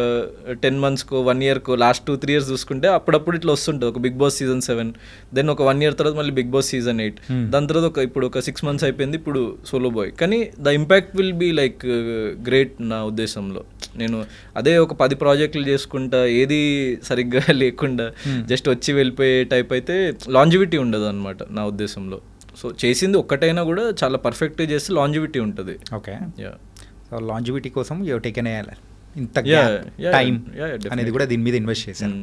10 monthsకో 1 yearకో లాస్ట్ 2-3 years చూసుకుంటే అప్పుడప్పుడు ఇట్లా వస్తుంటుంది. ఒక బిగ్ బాస్ సీజన్ 7, దెన్ ఒక 1 year తర్వాత మళ్ళీ బిగ్ బాస్ సీజన్ 8, దాని తర్వాత ఇప్పుడు ఒక 6 months అయిపోయింది ఇప్పుడు సోలో బాయ్. కానీ the impact will be like great నా ఉద్దేశంలో. నేను అదే ఒక 10 ప్రాజెక్టులు చేసుకుంటా ఏది సరిగ్గా లేకుండా జస్ట్ వచ్చి వెళ్ళిపోయే టైప్ అయితే లాంజివిటీ ఉండదు అనమాట నా ఉద్దేశంలో. సో చేసింది ఒక్కటైనా కూడా చాలా పర్ఫెక్ట్గా చేస్తే లాంజివిటీ ఉంటుంది. ఓకే. సో లాంజివిటీ కోసం యూ టేకెన్ ఇంత టైం అనేది కూడా దీని మీద ఇన్వెస్ట్ చేశాను.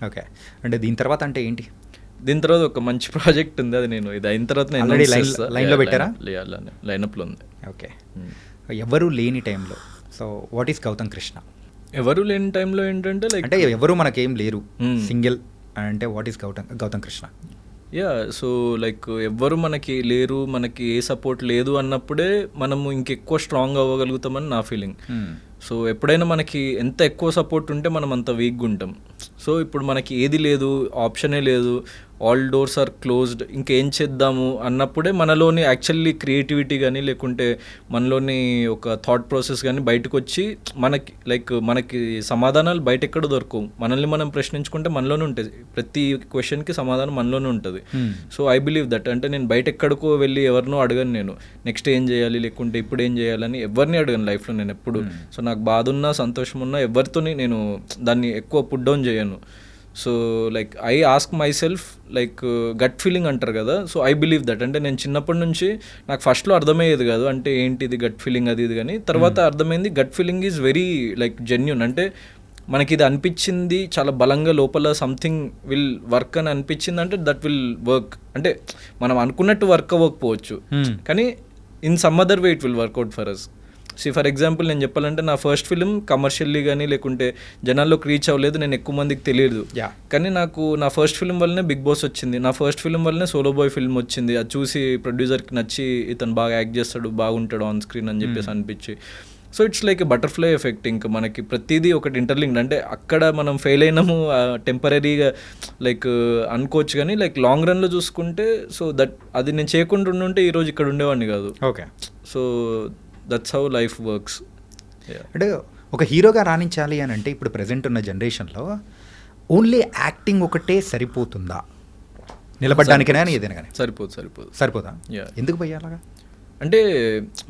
ఓకే. అంటే దీని తర్వాత అంటే ఏంటి? దీని తర్వాత ఒక మంచి ప్రాజెక్ట్ ఉంది, అది నేను ఇది అయిన తర్వాత లైన్లో పెట్టారా? లైనప్లో ఉంది. ఓకే. ఎవరు లేని టైంలో so what is Gautam Krishna? ఎవరు లేని టైంలో ఏంటంటే లైక్ అంటే ఎవరు మనకేం లేరు, సింగిల్ అంటే what is Gautam Krishna? So like ఎవ్వరు మనకి లేరు, మనకి ఏ సపోర్ట్ లేదు అన్నప్పుడే మనము ఇంకెక్కువ స్ట్రాంగ్ అవ్వగలుగుతామని నా ఫీలింగ్. సో ఎప్పుడైనా మనకి ఎంత ఎక్కువ సపోర్ట్ ఉంటే మనం అంత వీక్గా ఉంటాం. సో ఇప్పుడు మనకి ఏది లేదు, ఆప్షనే లేదు, ఆల్ డోర్స్ ఆర్ క్లోజ్డ్, ఇంకేం చేద్దాము అన్నప్పుడే మనలోని యాక్చువల్లీ క్రియేటివిటీ కానీ లేకుంటే మనలోని ఒక థాట్ ప్రాసెస్ కానీ బయటకు వచ్చి మనకి సమాధానాలు బయట ఎక్కడ దొరకవు. మనల్ని మనం ప్రశ్నించుకుంటే మనలోనే ఉంటుంది, ప్రతి క్వశ్చన్కి సమాధానం మనలోనే ఉంటుంది. So I believe that. అంటే నేను బయట ఎక్కడికో వెళ్ళి ఎవరినో అడగను, నేను నెక్స్ట్ ఏం చేయాలి లేకుంటే ఇప్పుడు ఏం చేయాలని ఎవరిని అడగను లైఫ్లో నేను ఎప్పుడు. సో నాకు బాధ ఉన్నా సంతోషం ఉన్నా ఎవరితోని నేను దాన్ని ఎక్కువ పుట్ డౌన్ చేయను. So like I ask myself like gut feeling అంటారు కదా, సో ఐ బిలీవ్ దట్. అంటే నేను చిన్నప్పటి నుంచి నాకు ఫస్ట్లో అర్థమయ్యేది కాదు అంటే ఏంటిది గట్ ఫీలింగ్ అది ఇది, కానీ తర్వాత అర్థమైంది gut feeling is very like genuine. అంటే మనకి ఇది అనిపించింది చాలా బలంగా లోపల సంథింగ్ విల్ వర్క్ అని అనిపించింది అంటే దట్ విల్ వర్క్. అంటే మనం అనుకున్నట్టు వర్క్ అవ్వకపోవచ్చు కానీ in some other way it will work out for us. For example నేను చెప్పాలంటే నా ఫస్ట్ ఫిలిం కమర్షియల్లీ కానీ లేకుంటే జనాల్లోకి రీచ్ అవ్వలేదు, నేను ఎక్కువ మందికి తెలియదు. కానీ నాకు నా ఫస్ట్ ఫిలిం వల్లనే బిగ్ బాస్ వచ్చింది, నా ఫస్ట్ ఫిలిం వల్లనే సోలో బాయ్ ఫిల్మ్ వచ్చింది. అది చూసి ప్రొడ్యూసర్కి నచ్చి ఇతను బాగా యాక్ట్ చేస్తాడు, బాగుంటాడు ఆన్ స్క్రీన్ అని చెప్పేసి అనిపించి. So it's like butterfly effect. ఇంకా మనకి ప్రతిదీ ఒకటి ఇంటర్లింక్డ్. అంటే అక్కడ మనం ఫెయిల్ అయినాము టెంపరీగా లైక్ అనుకోవచ్చు కానీ లైక్ లాంగ్ రన్లో చూసుకుంటే సో దట్ అది నేను చేయకుండా ఉండుంటే ఈరోజు ఇక్కడ ఉండేవాడిని కాదు. Okay, so that's how life works. అంటే ఒక హీరోగా రాణించాలి అని అంటే ఇప్పుడు ప్రజెంట్ ఉన్న జనరేషన్లో ఓన్లీ యాక్టింగ్ ఒకటే సరిపోతుందా నిలబడడానికైనా ఏదైనా కానీ? సరిపోదా? ఎందుకు పోయి అలాగా? అంటే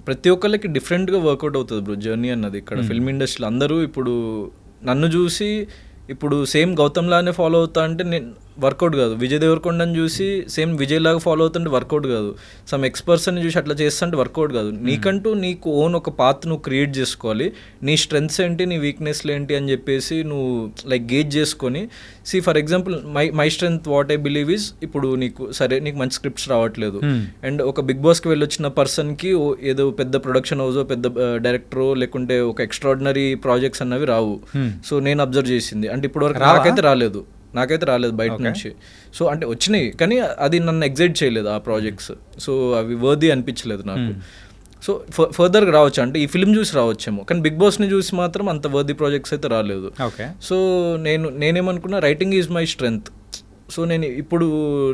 ప్రతి ఒక్కళ్ళకి డిఫరెంట్గా వర్కౌట్ అవుతుంది బ్రో జర్నీ అన్నది. ఇక్కడ ఫిల్మ్ ఇండస్ట్రీలో అందరూ ఇప్పుడు నన్ను చూసి ఇప్పుడు సేమ్ గౌతమ్ లానే ఫాలో అవుతా అంటే నేను వర్కౌట్ కాదు. విజయ్ దేవరకొండని చూసి సేమ్ విజయ్ లాగా ఫాలో అవుతుంటే వర్కౌట్ కాదు. సమ్ ఎక్స్పర్ట్స్ని చూసి అట్లా చేస్తుంటే వర్కౌట్ కాదు. నీకంటూ నీకు ఓన్ ఒక పాత్ నువ్వు క్రియేట్ చేసుకోవాలి. నీ స్ట్రెంగ్స్ ఏంటి, నీ వీక్నెస్లు ఏంటి అని చెప్పేసి నువ్వు లైక్ గేజ్ చేసుకొని for example my strength what I believe is ఇప్పుడు నీకు సరే నీకు మంచి స్క్రిప్ట్స్ రావట్లేదు అండ్ ఒక బిగ్ బాస్కి వెళ్ళొచ్చిన పర్సన్కి ఏదో పెద్ద ప్రొడక్షన్ హౌస్ పెద్ద డైరెక్టరో లేకుంటే ఒక ఎక్స్ట్రాడినరీ ప్రాజెక్ట్స్ అన్నవి రావు. సో నేను అబ్జర్వ్ చేసింది అంటే ఇప్పటివరకు నాకైతే రాలేదు బయట నుంచి. సో అంటే వచ్చినాయి కానీ అది నన్ను ఎగ్జైట్ చేయలేదు ఆ ప్రాజెక్ట్స్. సో అవి వర్ది అనిపించలేదు నాకు. సో ఫర్దర్గా రావచ్చు అంటే ఈ ఫిల్మ్ చూసి రావచ్చేమో కానీ బిగ్ బాస్ని చూసి మాత్రం అంత వర్ది ప్రాజెక్ట్స్ అయితే రాలేదు. సో నేనేమనుకున్నా writing is my strength. So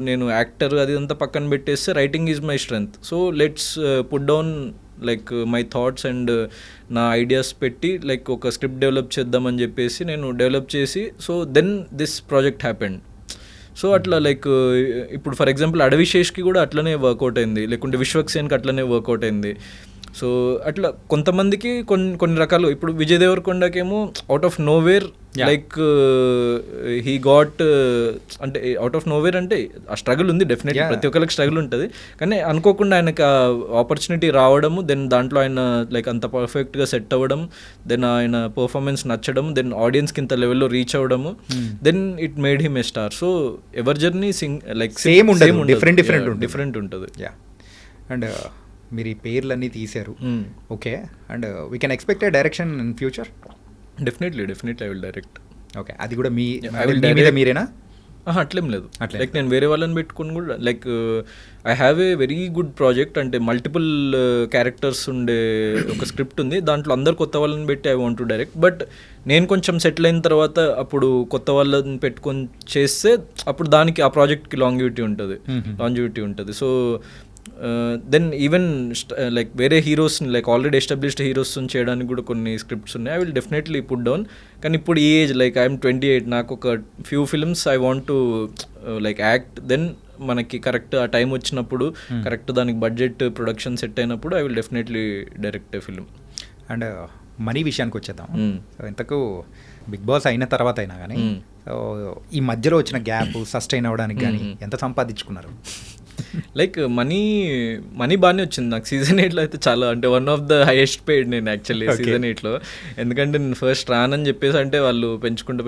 నేను యాక్టర్ అది అంతా పక్కన పెట్టేస్తే writing is my strength. So let's put down like my thoughts and నా ఐడియాస్ పెట్టి లైక్ ఒక స్క్రిప్ట్ డెవలప్ చేద్దామని చెప్పేసి నేను డెవలప్ చేసి so then this project happened. So అట్లా లైక్ ఇప్పుడు ఫర్ ఎగ్జాంపుల్ అడవిశేష్కి కూడా అట్లనే వర్కౌట్ అయింది, లేకుంటే విశ్వక్సేన్కి అట్లనే వర్కౌట్ అయింది. సో అట్లా కొంతమందికి కొన్ని రకాలు. ఇప్పుడు విజయ్ దేవరకొండకేమో out of nowhere like he got అంటే అవుట్ ఆఫ్ నోవేర్ అంటే ఆ స్ట్రగుల్ ఉంది డెఫినెట్లీ, ప్రతి ఒక్కరికి స్ట్రగుల్ ఉంటుంది. కానీ అనుకోకుండా ఆయనకు ఆపర్చునిటీ రావడము, దెన్ దాంట్లో ఆయన లైక్ అంత పర్ఫెక్ట్గా సెట్ అవ్వడం, దెన్ ఆయన పర్ఫార్మెన్స్ నచ్చడం, దెన్ ఆడియన్స్కి ఇంత లెవెల్లో రీచ్ అవ్వడము, then it made him a star. So ఎవరి జర్నీ లైక్ సేమ్ డిఫరెంట్ ఉంటుంది. అండ్ మీరు ఈ పేర్లన్నీ తీశారు, okay, and we can expect a direction in future? Definitely I will direct. Okay, అది కూడా మీరేనా? అట్లేం లేదు, లైక్ నేను వేరే వాళ్ళని పెట్టుకుని కూడా like I have a very good project. అంటే మల్టిపుల్ క్యారెక్టర్స్ ఉండే ఒక స్క్రిప్ట్ ఉంది, దాంట్లో అందరు కొత్త వాళ్ళని పెట్టి I want to direct. But నేను కొంచెం సెటిల్ అయిన తర్వాత అప్పుడు కొత్త వాళ్ళని పెట్టుకొని చేస్తే అప్పుడు దానికి ఆ ప్రాజెక్ట్కి లాంజివిటీ ఉంటుంది. సో దెన్ ఈవెన్ లైక్ వేరే హీరోస్ని లైక్ ఆల్రెడీ ఎస్టాబ్లిష్డ్ హీరోస్ని చేయడానికి కూడా కొన్ని స్క్రిప్ట్స్ ఉన్నాయి. I will definitely put down. కానీ ఇప్పుడు ఈ ఏజ్ లైక్ ఐఎమ్ 28, నాకు ఒక few films I want to like act. Then మనకి కరెక్ట్ ఆ టైం వచ్చినప్పుడు కరెక్ట్ దానికి బడ్జెట్ ప్రొడక్షన్ సెట్ అయినప్పుడు I will definitely direct a film. And money విషయానికి వచ్చేద్దాం. సో ఇంతకు బిగ్ బాస్ అయిన తర్వాత అయినా కానీ సో ఈ మధ్యలో వచ్చిన గ్యాప్ సస్టైన్ అవ్వడానికి కానీ ఎంత సంపాదించుకున్నారు? లైక్ మనీ బాగానే వచ్చింది నాకు. సీజన్ 8లో అయితే చాలా అంటే one of the highest paid నేను యాక్చువల్లీ సీజన్ 8లో. ఎందుకంటే నేను ఫస్ట్ రానని చెప్పేసి అంటే వాళ్ళు పెంచుకుంటూ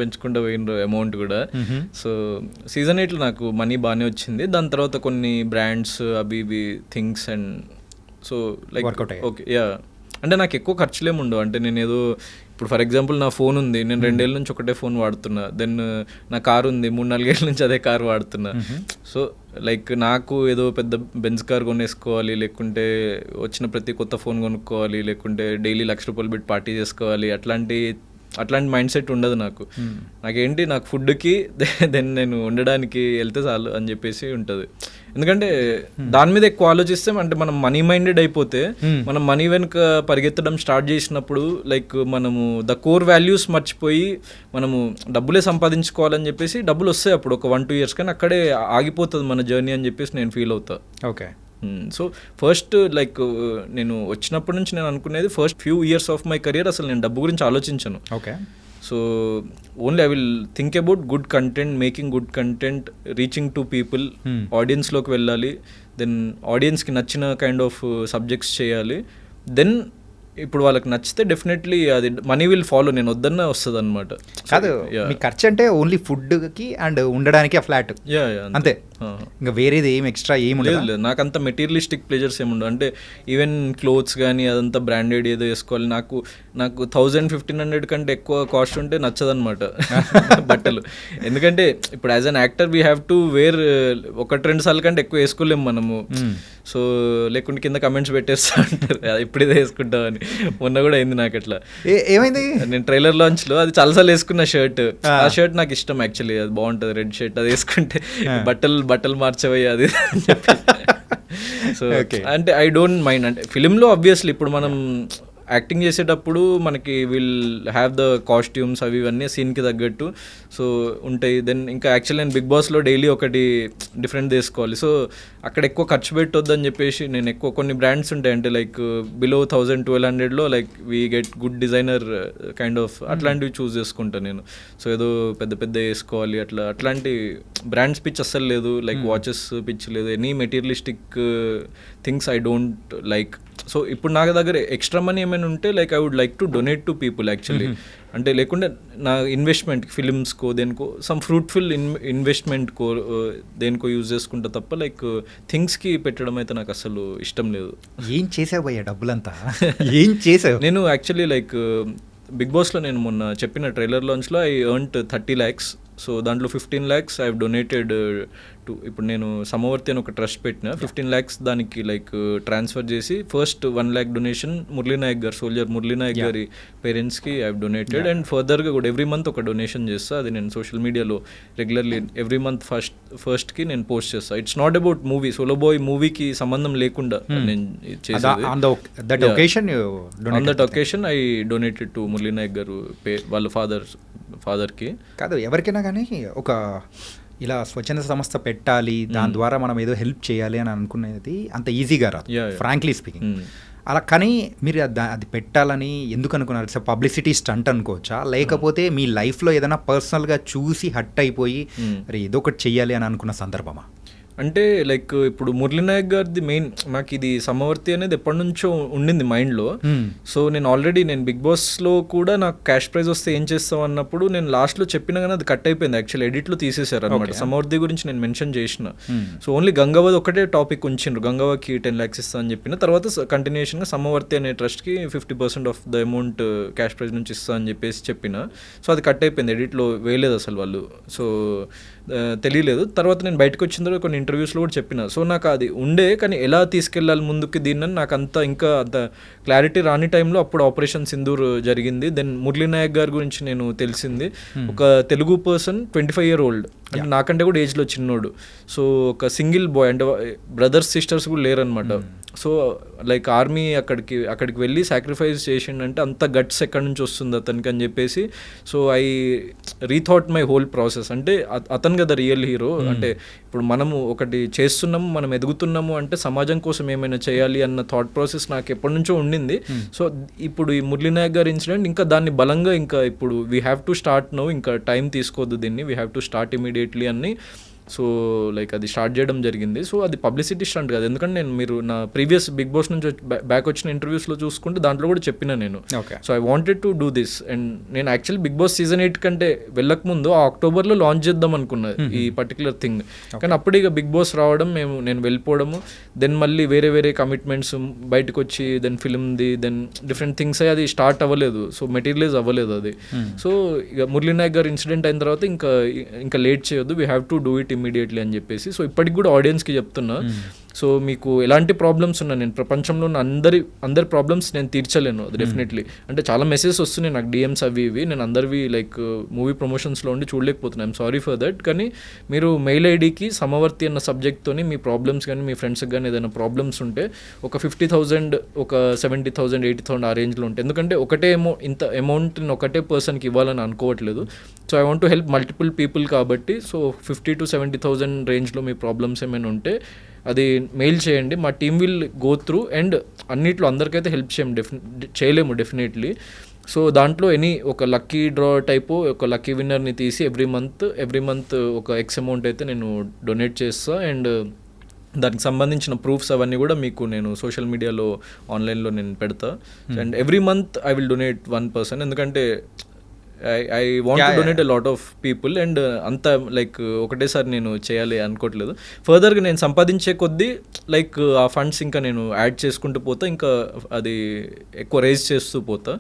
పోయిన అమౌంట్ కూడా. సో సీజన్ 8లో నాకు మనీ బాగానే వచ్చింది. దాని తర్వాత కొన్ని బ్రాండ్స్ అవి things and so like okay yeah అంటే నాకు ఎక్కువ ఖర్చులేమి ఉండవు. అంటే నేను ఏదో ఇప్పుడు ఫర్ ఎగ్జాంపుల్ నా ఫోన్ ఉంది, నేను 2 ఏళ్ళ నుంచి ఒకటే ఫోన్ వాడుతున్నా. దెన్ నా కారు ఉంది, 3-4 ఏళ్ళ నుంచి అదే కారు వాడుతున్నా. సో లైక్ నాకు ఏదో పెద్ద బెంజ్ కార్ కొనేసుకోవాలి, లేకుంటే వచ్చిన ప్రతి కొత్త ఫోన్ కొనుక్కోవాలి, లేకుంటే డైలీ ₹1,00,000 పెట్టి పార్టీ చేసుకోవాలి, అట్లాంటి మైండ్ సెట్ ఉండదు నాకు. నాకేంటి, నాకు ఫుడ్కి దెన్ నేను ఉండడానికి వెళ్తే చాలు అని చెప్పేసి ఉంటుంది. ఎందుకంటే దాని మీద ఎక్కువ ఆలోచిస్తే అంటే మనం మనీ మైండెడ్ అయిపోతే, మనం మనీ వెనుక పరిగెత్తడం స్టార్ట్ చేసినప్పుడు లైక్ మనము ద కోర్ వాల్యూస్ మర్చిపోయి మనము డబ్బులే సంపాదించుకోవాలని చెప్పేసి డబ్బులు వస్తాయి అప్పుడు ఒక 1-2 years, కానీ అక్కడే ఆగిపోతుంది మన జర్నీ అని చెప్పేసి నేను ఫీల్ అవుతా. ఓకే. సో ఫస్ట్ లైక్ నేను వచ్చినప్పటి నుంచి నేను అనుకునేది first few years of my career అసలు నేను డబ్బు గురించి ఆలోచించను. Okay. So only I will think about good content, making good content, reaching to people, ఆడియన్స్లోకి వెళ్ళాలి, దెన్ ఆడియన్స్కి నచ్చిన కైండ్ ఆఫ్ సబ్జెక్ట్స్ చేయాలి. దెన్ ఇప్పుడు వాళ్ళకి నచ్చితే డెఫినెట్లీ అది మనీ విల్ ఫాలో, నేను వద్దన్న వస్తుంది అనమాట. కాదు, మీ ఖర్చు అంటే ఓన్లీ ఫుడ్కి అండ్ ఉండడానికి ఆ ఫ్లాట్ అంతే, ఇంకా వేరేది ఏం ఎక్స్ట్రా ఏమి లేదు. నాకు అంత మెటీరియలిస్టిక్ ప్లెజర్స్ ఏముండవు. అంటే ఈవెన్ క్లోత్స్ కానీ అదంతా బ్రాండెడ్ ఏదో వేసుకోవాలి, నాకు 1,000-1,500 కంటే ఎక్కువ కాస్ట్ ఉంటే నచ్చదనమాట బట్టలు. ఎందుకంటే ఇప్పుడు as an actor we have to wear 1-2 సార్లు కంటే ఎక్కువ వేసుకోలేము మనము. సో లేకుంటే కింద కమెంట్స్ పెట్టేస్తా అంటారు ఇప్పుడు ఇదే వేసుకుంటాం అని. మొన్న కూడా అయింది నాకు అట్లా. ఏమైంది, నేను ట్రైలర్ లాంచ్ లో అది చాలాసార్లు వేసుకున్న షర్ట్, ఆ షర్ట్ నాకు ఇష్టం యాక్చువల్లీ, అది బాగుంటుంది రెడ్ షర్ట్, అది వేసుకుంటే బట్టలు మార్చవయ్యి అది. సో అంటే ఐ డోంట్ మైండ్. అంటే ఫిలింలో ఆబ్వియస్లీ ఇప్పుడు మనం యాక్టింగ్ చేసేటప్పుడు మనకి విల్ హ్యావ్ ద కాస్ట్యూమ్స్ అవి ఇవన్నీ సీన్కి తగ్గట్టు సో ఉంటాయి. దెన్ ఇంకా యాక్చువల్లీ నేను బిగ్ బాస్లో డైలీ ఒకటి డిఫరెంట్ తీసుకోవాలి. సో అక్కడ ఎక్కువ ఖర్చు పెట్టొద్దని చెప్పేసి నేను ఎక్కువ కొన్ని బ్రాండ్స్ ఉంటాయి, అంటే లైక్ బిలో 1,000-1,200లో like we get good designer kind of అట్లాంటివి చూస్ చేసుకుంటాను నేను. సో ఏదో పెద్ద వేసుకోవాలి అట్లాంటి బ్రాండ్స్ పిచ్ అస్సలు లేదు, లైక్ వాచెస్ పిచ్ లేదు, any materialistic things I don't like. So ఇప్పుడు నా దగ్గర ఎక్స్ట్రా మనీ ఏమైనా ఉంటే like I would like to donate to people actually. అంటే లేకుంటే నా ఇన్వెస్ట్మెంట్ ఫిలిమ్స్కో దేనికో సమ్ ఫ్రూట్ఫుల్ ఇన్వెస్ట్మెంట్కో దేనికో యూజ్ చేసుకుంటా తప్ప లైక్ థింగ్స్కి పెట్టడం అయితే నాకు అసలు ఇష్టం లేదు. ఏం చేసావు భయ్యా డబ్బులంతా? ఏం చేసావు? నేను యాక్చువల్లీ లైక్ బిగ్ బాస్లో నేను మొన్న చెప్పిన ట్రైలర్ లాంచ్లో ఐ ఎర్న్డ్ 30 lakhs. సో దాంట్లో 15 lakhs I have donated to, ఇప్పుడు నేను సమవర్తి అని ఒక ట్రస్ట్ పెట్టిన, 15 lakhs దానికి లైక్ ట్రాన్స్ఫర్ చేసి ఫస్ట్ 1 lakh డొనేషన్ మురళీనాయక్ గారు, సోల్జర్ మురళీనాయక్ గారి పేరెంట్స్కి ఐ హవ్ డొనేటెడ్. అండ్ ఫర్దర్గా కూడా ఎవ్రీ మంత్ ఒక డొనేషన్ చేస్తా, అది నేను సోషల్ మీడియాలో రెగ్యులర్లీ ఎవ్రీ మంత్ ఫస్ట్కి నేను పోస్ట్ చేస్తా. It's not about movie, Solo Boy మూవీకి సంబంధం లేకుండా నేను చేసేది. On that occasion I donated to Murali Naik గారు వాళ్ళ ఫాదర్కి. కాదు, ఎవరికైనా కానీ ఒక ఇలా స్వచ్ఛంద సంస్థ పెట్టాలి, దాని ద్వారా మనం ఏదో హెల్ప్ చేయాలి అని అనుకునేది అంత ఈజీగా రాదు, ఫ్రాంక్లీ స్పీకింగ్. అలా కానీ మీరు అది పెట్టాలని ఎందుకు అనుకున్నారు? ఇట్స్ పబ్లిసిటీ స్టంట్ అనుకోవచ్చా, లేకపోతే మీ లైఫ్లో ఏదైనా పర్సనల్గా చూసి హట్ అయిపోయి అరే ఏదో ఒకటి చెయ్యాలి అని అనుకున్న సందర్భమా? అంటే లైక్ ఇప్పుడు మురళీనాయక్ గారిది మెయిన్ నాకు ఇది సమవర్తి అనేది ఎప్పటి నుంచో ఉండింది మైండ్లో. సో నేను ఆల్రెడీ బిగ్ బాస్లో కూడా నాకు క్యాష్ ప్రైజ్ వస్తే ఏం చేస్తాం అన్నప్పుడు నేను లాస్ట్లో చెప్పినా కానీ అది కట్ అయిపోయింది యాక్చువల్లీ, ఎడిట్లో తీసేశారు అనమాట. సమవర్తి గురించి నేను మెన్షన్ చేసిన. సో ఓన్లీ గంగవది ఒకటే టాపిక్ ఉంచిండ్రు, గంగవకి 10 lakhs ఇస్తా అని చెప్పిన. తర్వాత కంటిన్యూషన్గా సమవర్తి అనే ట్రస్ట్కి 50% of the amount cash prize నుంచి ఇస్తా అని చెప్పిన. సో అది కట్ అయిపోయింది, ఎడిట్లో వేయలేదు అసలు వాళ్ళు. సో తెలియలేదు. తర్వాత నేను బయటకు వచ్చిన తర్వాత కొన్ని ఇంటర్వ్యూస్లో కూడా చెప్పిన. సో నాకు అది ఉండే, కానీ ఎలా తీసుకెళ్ళాలి ముందుకి దీన్ని నాకు ఇంకా అంత క్లారిటీ రాని టైంలో అప్పుడు ఆపరేషన్ సింధూర్ జరిగింది. దెన్ మురళీనాయక్ గారి గురించి నేను తెలిసింది, ఒక తెలుగు పర్సన్ 25 year old, అంటే నాకంటే కూడా ఏజ్లో చిన్నోడు. సో ఒక సింగిల్ బాయ్, అంటే బ్రదర్స్ సిస్టర్స్ కూడా లేరనమాట. సో లైక్ ఆర్మీ అక్కడికి వెళ్ళి సాక్రిఫైస్ చేసిండంటే అంత గట్స్ ఎక్కడి నుంచి వస్తుంది అతనికి అని చెప్పేసి. So I rethought my whole process. అంటే అతను కదా రియల్ హీరో. అంటే ఇప్పుడు మనము ఒకటి చేస్తున్నాము, మనం ఎదుగుతున్నాము అంటే సమాజం కోసం ఏమైనా చేయాలి అన్న థాట్ ప్రాసెస్ నాకు ఎప్పటి నుంచో ఉండింది. సో ఇప్పుడు ఈ మురళీనాయక్ గారి ఇన్సిడెంట్ ఇంకా దాన్ని బలంగా ఇంకా ఇప్పుడు we have to start now, ఇంకా టైం తీసుకోవద్దు దీన్ని, we have to start immediately అని సో లైక్ అది స్టార్ట్ చేయడం జరిగింది. సో అది పబ్లిసిటీ స్టంట్ కాదు, ఎందుకంటే మీరు నా ప్రీవియస్ బిగ్ బాస్ నుంచి బ్యాక్ వచ్చిన ఇంటర్వ్యూస్లో చూసుకుంటే దాంట్లో కూడా చెప్పిన నేను. So I wanted to do this. And నేను యాక్చువల్లీ బిగ్ బాస్ సీజన్ 8 కంటే వెళ్ళక ముందు ఆ అక్టోబర్లో లాంచ్ చేద్దాం అనుకున్నా ఈ పర్టికులర్ థింగ్. కానీ అప్పుడు ఇక బిగ్ బాస్ రావడం, నేను వెళ్ళిపోవడము, దెన్ మళ్ళీ వేరే కమిట్మెంట్స్ బయటకు వచ్చి, దెన్ ఫిల్మ్ది, దెన్ డిఫరెంట్ థింగ్స్ అది స్టార్ట్ అవ్వలేదు. సో మెటీరియలైజ్ అవ్వలేదు అది. సో ఇక మురళీ నాయక్ గారు ఇన్సిడెంట్ అయిన తర్వాత ఇంకా లేట్ చేయొద్దు, we have to do it immediately అని చెప్పేసి. సో ఇప్పటికి కూడా ఆడియన్స్కి చెప్తున్నా, సో మీకు ఎలాంటి ప్రాబ్లమ్స్ ఉన్నా, నేను ప్రపంచంలో ఉన్న అందరి ప్రాబ్లమ్స్ నేను తీర్చలేను అది డెఫినెట్లీ. అంటే చాలా మెసేజెస్ వస్తున్నాయి నాకు, డిఎమ్స్ అవి ఇవి, నేను అందరివి లైక్ మూవీ ప్రమోషన్స్లో ఉండి చూడలేకపోతున్నాను, ఐఎమ్ సారీ ఫర్ దట్. కానీ మీరు మెయిల్ ఐడికి సమవర్తి అన్న సబ్జెక్ట్తోని మీ ప్రాబ్లమ్స్ కానీ మీ ఫ్రెండ్స్కి కానీ ఏదైనా ప్రాబ్లమ్స్ ఉంటే ఒక 50,000, ఒక 70,000, 80,000 ఆ రేంజ్లో ఉంటాయి. ఎందుకంటే ఇంత అమౌంట్ని ఒకటే పర్సన్కి ఇవ్వాలని అనుకోవట్లేదు. So I want to help multiple people కాబట్టి, సో 50,000 to 70,000 రేంజ్లో మీ ప్రాబ్లమ్స్ ఏమైనా ఉంటే అది మెయిల్ చేయండి, మా team will go through. And అన్నిట్లో అందరికైతే హెల్ప్ చేయలేము డెఫినెట్లీ. సో దాంట్లో ఒక లక్కీ డ్రా టైపు ఒక లక్కీ విన్నర్ని తీసి ఎవ్రీ మంత్ ఒక ఎక్స్ అమౌంట్ అయితే నేను డొనేట్ చేస్తా. అండ్ దానికి సంబంధించిన ప్రూఫ్స్ అవన్నీ కూడా మీకు నేను సోషల్ మీడియాలో ఆన్లైన్లో నేను పెడతా. And every month I will donate 1 person, ఎందుకంటే I want to donate a lot of people. And అంత లైక్ ఒకటేసారి నేను చేయాలి అనుకోవట్లేదు. ఫర్దర్గా నేను సంపాదించే కొద్దీ లైక్ ఆ ఫండ్స్ ఇంకా నేను యాడ్ చేసుకుంటూ పోతా, ఇంకా అది ఎక్కువ రేజ్ చేస్తూ పోతా.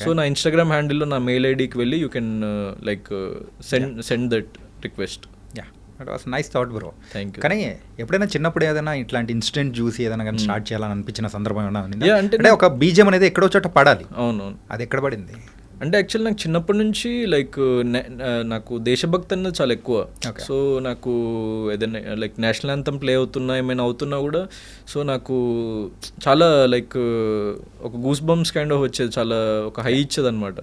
సో నా ఇన్స్టాగ్రామ్ హ్యాండిల్లో నా మెయిల్ ఐడికి వెళ్ళి you can like send that request. That was nice thought bro. Thank you. కానీ ఎప్పుడైనా చిన్నప్పుడు ఏదైనా ఇట్లాంటి ఇన్సిడెంట్ చూసి ఏదైనా కానీ స్టార్ట్ చేయాలని అనిపించిన సందర్భం ఏమైనా Yeah, అంటే ఒక బీజం అనేది ఎక్కడో చోట పడాలి. అవునవును. అది ఎక్కడ పడింది? అంటే యాక్చువల్ నాకు చిన్నప్పటి నుంచి లైక్ నాకు దేశభక్తి అన్నది చాలా ఎక్కువ. సో నాకు ఏదైనా లైక్ నేషనల్ యాంథమ్ ప్లే అవుతున్నా ఏమైనా అవుతున్నా కూడా సో నాకు చాలా లైక్ ఒక గూస్ బంప్స్ కైండ్ ఆఫ్ వచ్చేది, చాలా ఒక హై ఇచ్చేది అనమాట.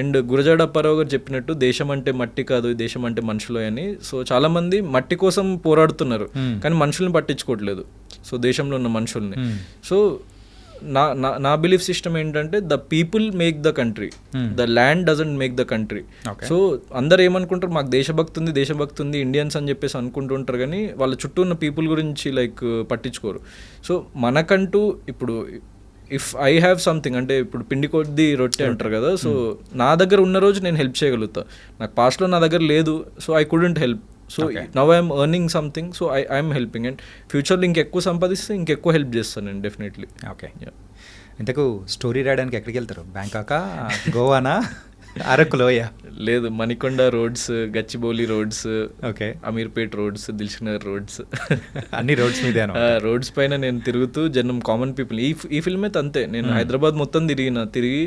అండ్ గురజాడ అప్పారావు గారు చెప్పినట్టు దేశం అంటే మట్టి కాదు, దేశం అంటే మనుషులు అని. సో చాలామంది మట్టి కోసం పోరాడుతున్నారు కానీ మనుషుల్ని పట్టించుకోవట్లేదు, సో దేశంలో ఉన్న మనుషుల్ని. సో నా బిలీఫ్ సిస్టమ్ ఏంటంటే the people make the country, the land doesn't make the country. So అందరు ఏమనుకుంటారు, మాకు దేశభక్తి ఉంది ఇండియన్స్ అని చెప్పేసి అనుకుంటుంటారు కానీ వాళ్ళ చుట్టూ ఉన్న పీపుల్ గురించి లైక్ పట్టించుకోరు. సో మనకంటూ ఇప్పుడు ఇఫ్ ఐ హ్యావ్ సంథింగ్, అంటే ఇప్పుడు పిండి కొద్ది రొట్టె అంటారు కదా, సో నా దగ్గర ఉన్న రోజు నేను హెల్ప్ చేయగలుగుతా. నాకు పాస్ట్లో నా దగ్గర లేదు, so I couldn't help. So now I'm earning something, so I'm helping. And ఫ్యూచర్లో ఇంకెక్కువ సంపాదిస్తే ఇంకెక్కువ హెల్ప్ చేస్తాను నేను డెఫినెట్లీ. ఓకే. ఇంతకు స్టోరీ రాయడానికి ఎక్కడికి వెళ్తారు? బ్యాంకాకా, గోవానా, అరకులోయ? లేదు, Manikonda roads, Gachibowli roads, okay, Ameerpet roads, Dilsukh Nagar roads, అన్ని రోడ్స్ మీద రోడ్స్ పైన నేను తిరుగుతూ జనం కామన్ పీపుల్ ఈ ఫిల్మ్ అయితే అంతే. నేను హైదరాబాద్ మొత్తం తిరిగి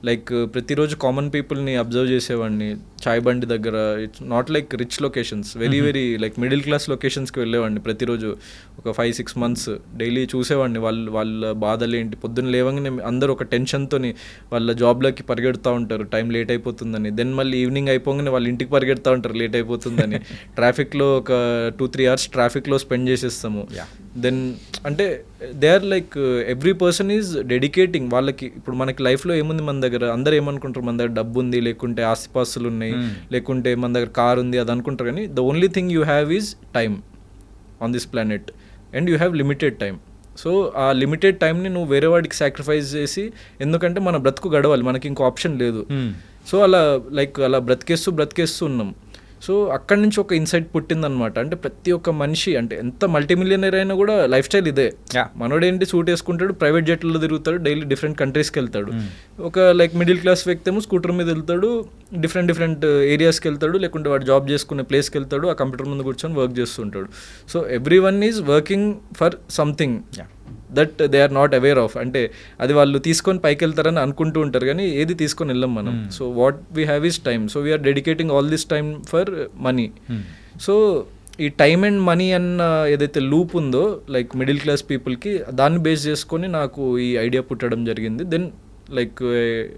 లైక్ ప్రతిరోజు కామన్ పీపుల్ని అబ్జర్వ్ చేసేవాడిని. చాయ్ బండి దగ్గర, it's not like rich locations, very like middle class లొకేషన్స్కి వెళ్ళేవాడిని ప్రతిరోజు. ఒక 5-6 months డైలీ చూసేవాడిని వాళ్ళ బాధలు ఏంటి. పొద్దున్న లేవగానే అందరూ ఒక టెన్షన్తోని వాళ్ళ జాబ్లోకి పరిగెడుతూ ఉంటారు టైం లేట్ అయిపోతుందని. దెన్ మళ్ళీ ఈవినింగ్ అయిపోగానే వాళ్ళ ఇంటికి పరిగెడుతూ ఉంటారు లేట్ అయిపోతుందని. ట్రాఫిక్లో ఒక 2-3 hours ట్రాఫిక్లో స్పెండ్ చేసేస్తాము. దెన్ అంటే they are like every person is dedicating వాళ్ళకి. ఇప్పుడు మనకి లైఫ్లో ఏముంది మన దగ్గర, అందరూ ఏమనుకుంటారు మన దగ్గర డబ్బు ఉంది, లేకుంటే ఆస్తిపాస్తులు ఉన్నాయి, లేకుంటే మన దగ్గర కార్ ఉంది, అది అనుకుంటారు. కానీ the only thing you have is time on this planet and you have limited time. So ఆ లిమిటెడ్ టైంని నువ్వు వేరే వాడికి సాక్రిఫైస్ చేసి, ఎందుకంటే మన బ్రతుకు గడవాలి, మనకి ఇంకో ఆప్షన్ లేదు. సో అలా బ్రతికేస్తూ ఉన్నాం. సో అక్కడి నుంచి ఒక ఇన్సైట్ పుట్టిందనమాట. అంటే ప్రతి ఒక్క మనిషి, అంటే ఎంత మల్టీమిలియనర్ అయినా కూడా లైఫ్ స్టైల్ ఇదే. మనోడేంటి సూట్ వేసుకుంటాడు, ప్రైవేట్ జెట్లో తిరుగుతాడు, డైలీ డిఫరెంట్ కంట్రీస్కి వెళ్తాడు. ఒక లైక్ మిడిల్ క్లాస్ వ్యక్తి ఏమో స్కూటర్ మీద వెళ్తాడు, డిఫరెంట్ ఏరియాస్కి వెళ్తాడు, లేకుంటే వాడు జాబ్ చేసుకునే ప్లేస్కి వెళ్తాడు, ఆ కంప్యూటర్ ముందు కూర్చొని వర్క్ చేస్తుంటాడు. So everyone is working for something that they are not aware of. అంటే అది వాళ్ళు తీసుకొని పైకి వెళ్తారని అనుకుంటూ ఉంటారు కానీ ఏది తీసుకొని వెళ్ళాం మనం. So what we have is time. So we are dedicating all this time for money. So ఈ టైమ్ అండ్ మనీ అన్న ఏదైతే లూప్ ఉందో లైక్ మిడిల్ క్లాస్ పీపుల్కి, దాన్ని బేస్ చేసుకొని నాకు ఈ ఐడియా పుట్టడం జరిగింది. Then like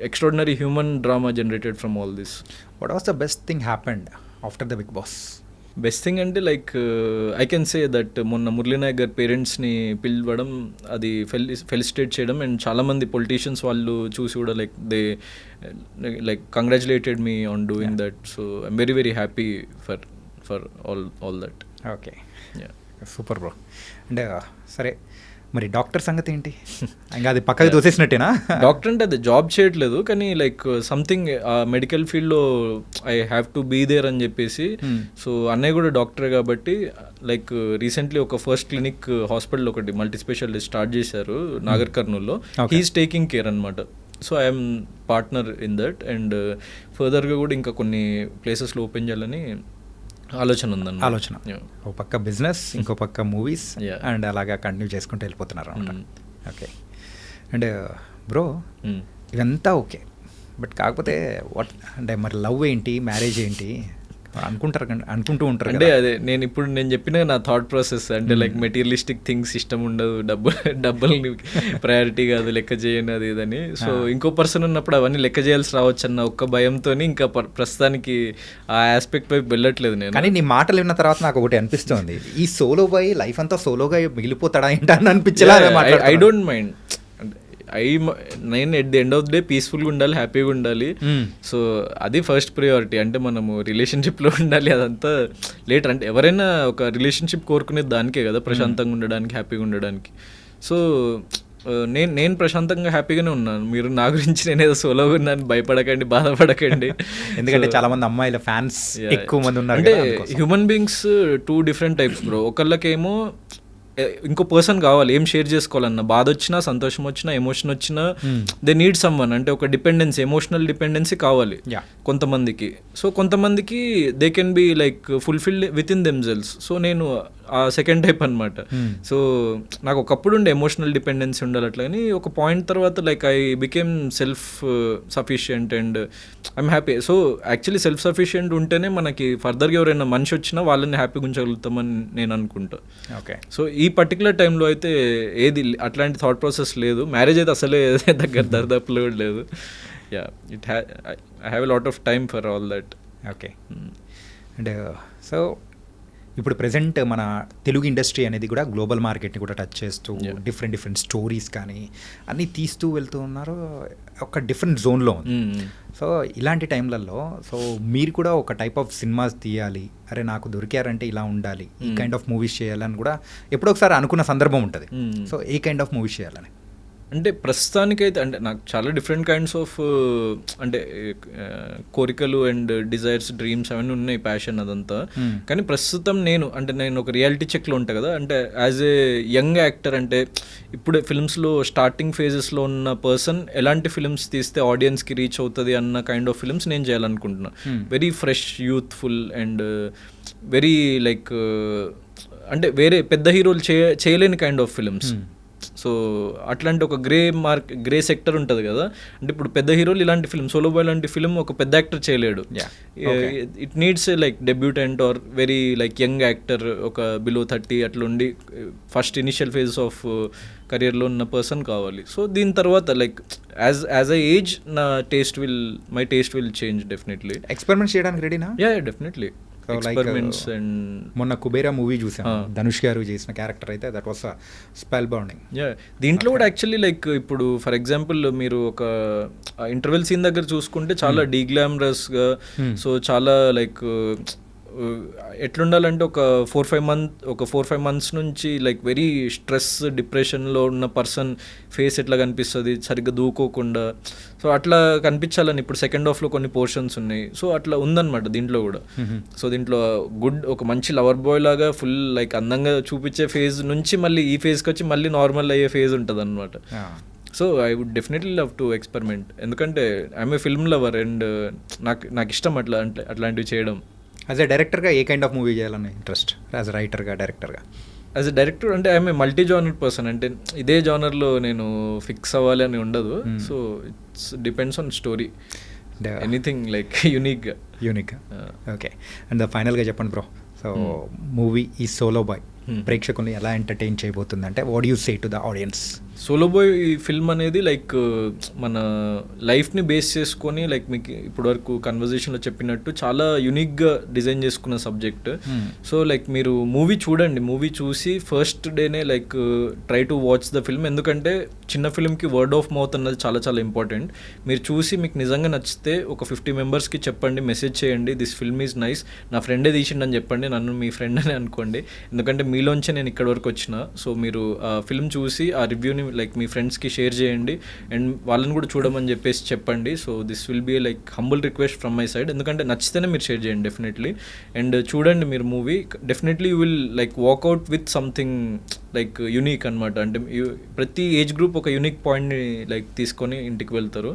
extraordinary human drama generated from all this. What was the best thing happened after the Bigg Boss? Best thing అంటే like I can say that మొన్న మురళీ నాయక్ గారి పేరెంట్స్ని పిలవడం, అది ఫెలిసిటేట్ చేయడం, అండ్ చాలామంది పొలిటీషియన్స్ వాళ్ళు చూసి కూడా like they like congratulated me on doing that. So I'm very happy for all that. Okay, Yeah. Super bro. అంటే సరే, మరి డాక్టర్ సంగతి ఏంటి? ఇంకా అది పక్కకి తోసేసినట్టేనా? డాక్టర్ అంటే అది జాబ్ చేయట్లేదు, కానీ లైక్ సంథింగ్ మెడికల్ ఫీల్డ్లో I have to be there అని చెప్పేసి. సో అన్నయ్య కూడా డాక్టరే కాబట్టి లైక్ రీసెంట్లీ ఒక ఫస్ట్ క్లినిక్ హాస్పిటల్ ఒకటి మల్టీ స్పెషాలిటీ స్టార్ట్ చేశారు నాగర్ కర్నూల్లో. హీఈస్ టేకింగ్ కేర్ అనమాట. So I'm partner in that. And ఫర్దర్గా కూడా ఇంకా కొన్ని ప్లేసెస్లో ఓపెన్ చేయాలని ఆలోచన ఉందన్న. ఆలోచన, ఒక పక్క బిజినెస్, ఇంకో పక్క మూవీస్, Yeah. అండ్ అలాగా కంటిన్యూ చేసుకుంటూ వెళ్ళిపోతున్నారు అనమాట. ఓకే. అండ్ బ్రో, ఇదంతా ఓకే, బట్ కాకపోతే వాట్ అంటే మరి లవ్ ఏంటి, మ్యారేజ్ ఏంటి అనుకుంటూ ఉంటారు అంటే అదే నేను చెప్పిన నా థాట్ ప్రాసెస్ అంటే లైక్ మెటీరియలిస్టిక్ థింగ్స్ ఇష్టం ఉండదు, డబ్బుల్ని ప్రయారిటీ కాదు, లెక్క చేయను అది ఇదని. సో ఇంకో పర్సన్ ఉన్నప్పుడు అవన్నీ లెక్క చేయాల్సి రావచ్చు అన్న ఒక్క భయంతో ఇంకా ప్రస్తుతానికి ఆ ఆస్పెక్ట్ వైపు వెళ్ళట్లేదు నేను. కానీ నీ మాటలు విన్న తర్వాత నాకు ఒకటి అనిపిస్తుంది, ఈ సోలో బాయ్ లైఫ్ అంతా సోలోగా మిగిలిపోతాడా ఏంటని అనిపించేలా. I don't mind. నేను at the end of the day పీస్ఫుల్గా ఉండాలి, హ్యాపీగా ఉండాలి. సో అది ఫస్ట్ ప్రియారిటీ. అంటే మనము రిలేషన్షిప్లో ఉండాలి, అదంతా లేటర్. అంటే ఎవరైనా ఒక రిలేషన్షిప్ కోరుకునేది దానికే కదా, ప్రశాంతంగా ఉండడానికి, హ్యాపీగా ఉండడానికి. సో నేను ప్రశాంతంగా హ్యాపీగానే ఉన్నాను. మీరు నా గురించి నేనేదో సోలోగా ఉన్నాను భయపడకండి, బాధపడకండి. ఎందుకంటే చాలా మంది అమ్మాయిల ఫ్యాన్స్ ఎక్కువ మంది ఉన్నారు. అంటే human beings 2 different types bro. ఒకళ్ళకేమో ఇంకో పర్సన్ కావాలి, ఏం షేర్ చేసుకోవాలన్నా, బాధ వచ్చినా, సంతోషం వచ్చినా, ఎమోషన్ వచ్చినా దే నీడ్ సమ్వన్. అంటే ఒక డిపెండెన్సీ, ఎమోషనల్ డిపెండెన్సీ కావాలి కొంతమందికి. సో కొంతమందికి they can be like fulfilled with in themselves. So నేను ఆ సెకండ్ టైప్ అనమాట. సో నాకు ఒకప్పుడు ఉండే ఎమోషనల్ డిపెండెన్సీ ఉండాలి అట్లా, కానీ ఒక పాయింట్ తర్వాత like I became self sufficient and I'm happy. So actually self sufficient ఉంటేనే మనకి ఫర్దర్గా ఎవరైనా మనిషి వచ్చినా వాళ్ళని హ్యాపీగా ఉంచగలుగుతామని నేను అనుకుంటా. ఓకే. సో ఈ పర్టికులర్ టైంలో అయితే ఏది అట్లాంటి థాట్ ప్రాసెస్ లేదు. మ్యారేజ్ అయితే అసలే దరిదాపులో కూడా లేదు. Yeah, I have a lot of time for all that. Okay. And so ఇప్పుడు ప్రజెంట్ మన తెలుగు ఇండస్ట్రీ అనేది కూడా గ్లోబల్ మార్కెట్ని కూడా టచ్ చేస్తూ డిఫరెంట్ స్టోరీస్ కానీ అన్నీ తీస్తూ వెళ్తూ ఉన్నారు, ఒక డిఫరెంట్ జోన్లో ఉంది. సో ఇలాంటి టైంలలో సో మీరు కూడా ఒక టైప్ ఆఫ్ సినిమాస్ తీయాలి, అరే నాకు దొరికారంటే ఇలా ఉండాలి, ఈ కైండ్ ఆఫ్ మూవీస్ చేయాలని కూడా ఎప్పుడొకసారి అనుకున్న సందర్భం ఉంటుంది. So A kind of movies చేయాలని? అంటే ప్రస్తుతానికైతే అంటే నాకు చాలా డిఫరెంట్ కైండ్స్ ఆఫ్ అంటే కోరికలు అండ్ డిజైర్స్, డ్రీమ్స్ అవన్నీ ఉన్నాయి, ప్యాషన్ అదంతా. కానీ ప్రస్తుతం నేను ఒక రియాలిటీ చెక్లో ఉంటాను కదా. అంటే యాజ్ ఏ యంగ్ యాక్టర్, అంటే ఇప్పుడే ఫిల్మ్స్లో స్టార్టింగ్ ఫేజెస్లో ఉన్న పర్సన్ ఎలాంటి ఫిల్మ్స్ తీస్తే ఆడియన్స్కి రీచ్ అవుతుంది అన్న కైండ్ ఆఫ్ ఫిల్మ్స్ నేను చేయాలనుకుంటున్నాను. Very fresh, youthful and very like అంటే వేరే పెద్ద హీరోలు చేయలేని కైండ్ ఆఫ్ ఫిల్మ్స్. సో అట్లాంటి ఒక గ్రే సెక్టర్ ఉంటుంది కదా. అంటే ఇప్పుడు పెద్ద హీరోలు ఇలాంటి ఫిల్మ్, సోలో బాయ్ లాంటి ఫిల్మ్ ఒక పెద్ద యాక్టర్ చేయలేడు. It needs like debutante or very like young actor, ఒక బిలో 30 అట్లా ఉండి ఫస్ట్ ఇనిషియల్ ఫేజ్ ఆఫ్ కెరియర్లో ఉన్న పర్సన్ కావాలి. సో దీని తర్వాత like as a age my taste will change definitely. Experiment చేయడానికి రెడీనా? Yeah, definitely. మొన్న కుబేరా మూవీ చూసాం, ధనుష్ గారు చేసిన క్యారెక్టర్ అయితే దట్ వాస్ స్పెల్ బౌండింగ్. దీంట్లో కూడా యాక్చువల్లీ లైక్ ఇప్పుడు ఫర్ ఎగ్జాంపుల్ మీరు ఒక ఇంటర్వెల్ సీన్ దగ్గర చూసుకుంటే చాలా డీగ్లామరస్గా, సో చాలా లైక్ ఎట్లుండాలంటే ఒక 4-5 months నుంచి లైక్ వెరీ స్ట్రెస్, డిప్రెషన్లో ఉన్న పర్సన్ ఫేస్ ఎట్లా కనిపిస్తుంది, సరిగ్గా దూకోకుండా. సో అట్లా కనిపించాలని ఇప్పుడు సెకండ్ హాఫ్లో కొన్ని పోర్షన్స్ ఉన్నాయి. సో అట్లా ఉందన్నమాట దీంట్లో కూడా. సో దీంట్లో ఒక మంచి లవర్ బాయ్ లాగా ఫుల్ లైక్ అందంగా చూపించే ఫేజ్ నుంచి మళ్ళీ ఈ ఫేజ్కి వచ్చి మళ్ళీ నార్మల్ అయ్యే ఫేజ్ ఉంటుంది అనమాట. So I would definitely love to experiment, ఎందుకంటే I'm a film lover and నాకు ఇష్టం అట్లాంటివి చేయడం. యాజ్ ఎ డైరెక్టర్గా ఏ కైండ్ ఆఫ్ మూవీ చేయాలని ఇంట్రెస్ట్? యాజ్ ఎ రైటర్గా, డైరెక్టర్గా? యాజ్ ఎ డైరెక్టర్ అంటే I'm a multi genre person. అంటే ఇదే జానర్లో నేను ఫిక్స్ అవ్వాలి అని ఉండదు. So it's depends on story, anything like unique. Okay. And ఫైనల్గా చెప్పండి బ్రో, సో మూవీ ఈ సోలో బాయ్ ప్రేక్షకుల్ని ఎలా ఎంటర్టైన్ చేయబోతుంది అంటే what you say to the audience? Solo Boy ఈ ఫిల్మ్ అనేది లైక్ మన లైఫ్ని బేస్ చేసుకొని లైక్ మీకు ఇప్పటివరకు కన్వర్జేషన్లో చెప్పినట్టు చాలా యూనిక్గా డిజైన్ చేసుకున్న సబ్జెక్ట్. సో లైక్ మీరు మూవీ చూడండి, మూవీ చూసి ఫస్ట్ డేనే like try to watch the film. ఎందుకంటే చిన్న ఫిల్మ్కి వర్డ్ ఆఫ్ మౌత్ అన్నది చాలా చాలా ఇంపార్టెంట్. మీరు చూసి మీకు నిజంగా నచ్చితే ఒక 50 మెంబర్స్కి చెప్పండి, మెసేజ్ చేయండి, దిస్ ఫిల్మ్ ఈజ్ నైస్, నా ఫ్రెండే తీసిండని చెప్పండి, నన్ను మీ ఫ్రెండ్ అని అనుకోండి. ఎందుకంటే మీలోంచే నేను ఇక్కడ వరకు వచ్చిన. సో మీరు ఆ ఫిల్మ్ చూసి ఆ రివ్యూని లైక్ మీ ఫ్రెండ్స్కి షేర్ చేయండి అండ్ వాళ్ళని కూడా చూడమని చెప్పేసి చెప్పండి. So this will be like humble request from my side. ఎందుకంటే నచ్చితేనే మీరు షేర్ చేయండి డెఫినెట్లీ. అండ్ చూడండి మీరు movie, definitely you will like walk out with something like unique అనమాట. అంటే ప్రతి ఏజ్ గ్రూప్ ఒక యునిక్ పాయింట్ని లైక్ తీసుకొని ఇంటికి వెళ్తారు.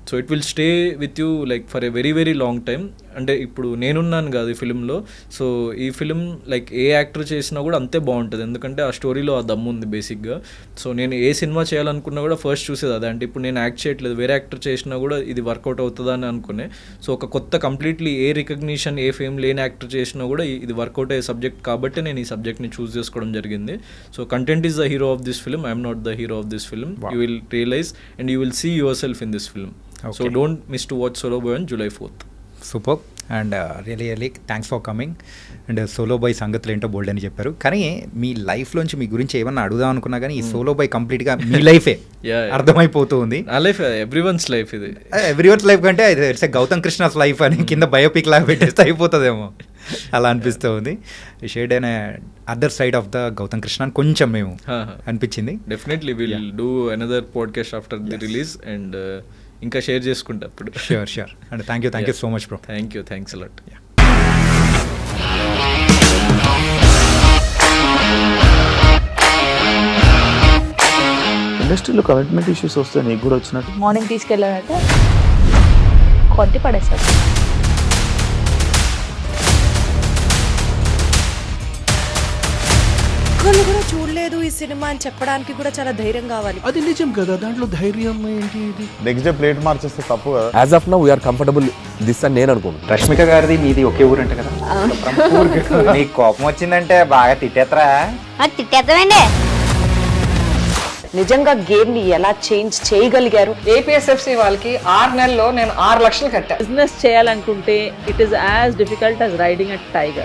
So it will stay with you like for a very very long time. అంటే ఇప్పుడు నేనున్నాను కాదు ఈ ఫిలింలో, సో ఈ ఫిలిం లైక్ ఏ యాక్టర్ చేసినా కూడా అంతే బాగుంటుంది. ఎందుకంటే ఆ స్టోరీలో ఆ దమ్ము ఉంది బేసిక్గా. సో నేను ఏ సినిమా చేయాలనుకున్నా కూడా ఫస్ట్ చూసేది అదే. అంటే ఇప్పుడు నేను యాక్ట్ చేయట్లేదు, వేరే యాక్టర్ చేసినా కూడా ఇది వర్కౌట్ అవుతుందా అని అనుకునే. సో ఒక కొత్త కంప్లీట్లీ ఏ రికగ్నిషన్ ఏ ఫేమ్ లేని యాక్టర్ చేసినా కూడా ఇది వర్కౌట్ అయ్యే సబ్జెక్ట్ కాబట్టి నేను ఈ సబ్జెక్ట్ని చూస్ చేసుకోవడం జరిగింది. So content is the hero of this film, I'm not the hero of this film. You will realise and you will see yourself in this film. So don't miss to watch Solo Boy on July 4th. Super and really thanks for coming. And Solo Boy సంగతులు ఏంటో బోల్డ్ అని చెప్పారు. కానీ మీ లైఫ్లోంచి మీ గురించి ఏమన్నా అడుగుదాం అనుకున్నా కానీ ఈ సోలో బాయ్ కంప్లీట్గా మీ లైఫే అర్థమైపోతూ ఉంది. నా లైఫ్ ఎవ్రీవన్స్ లైఫ్, ఇది ఎవ్రీవన్స్ లైఫ్ కంటే ఇట్స్ గౌతమ్ కృష్ణస్ లైఫ్ అని కింద బయోపిక్ లాగా పెట్టేస్తే అయిపోతుందేమో అలా అనిపిస్తూ ఉంది. షేడ్ అయిన other side of the Gautam Krishna అని కొంచెం మేము అనిపించింది. Definitely will do another podcast after the release and ఇంకా షేర్ చేసుకుంటా అప్పుడు. Sure and thank you so much bro. Thanks a lot. ఇండస్ట్రీలో కమిట్మెంట్ ఇష్యూస్ వస్తే నీకు కూడా వచ్చినట్టు మార్నింగ్ తీసుకెళ్ళాలంటే కొద్ది పడేస్తారు. ఒక్కళ్ళు కూడా చూడలేదు ఈ సినిమా అని చెప్పడానికి కూడా చాలా ధైర్యం కావాలి. అది నిజం కదా, దాంట్లో ధైర్యం ఏంటి? ఇది నెక్స్ట్ డే ప్లేట్ మార్చేస్తే తప్పు కదా. As of now we are comfortable this అని నేను అనుకుంటున్నాను. రష్మిక గారిది మీది ఒకే ఊరు అంట కదా. నీకు కోపం వచ్చిందంటే బాగా తిట్టేత్తరా? తిట్టేద్దామండి. నిజంగా గేమ్ ని ఎలా చేంజ్ చేయగలిగారు? ఏపీఎస్ఎఫ్సి వాళ్ళకి 6 నెలల్లో నేను 6 లక్షలు కట్టా. బిజినెస్ చేయాలనుకుంటే it is as difficult as riding a tiger.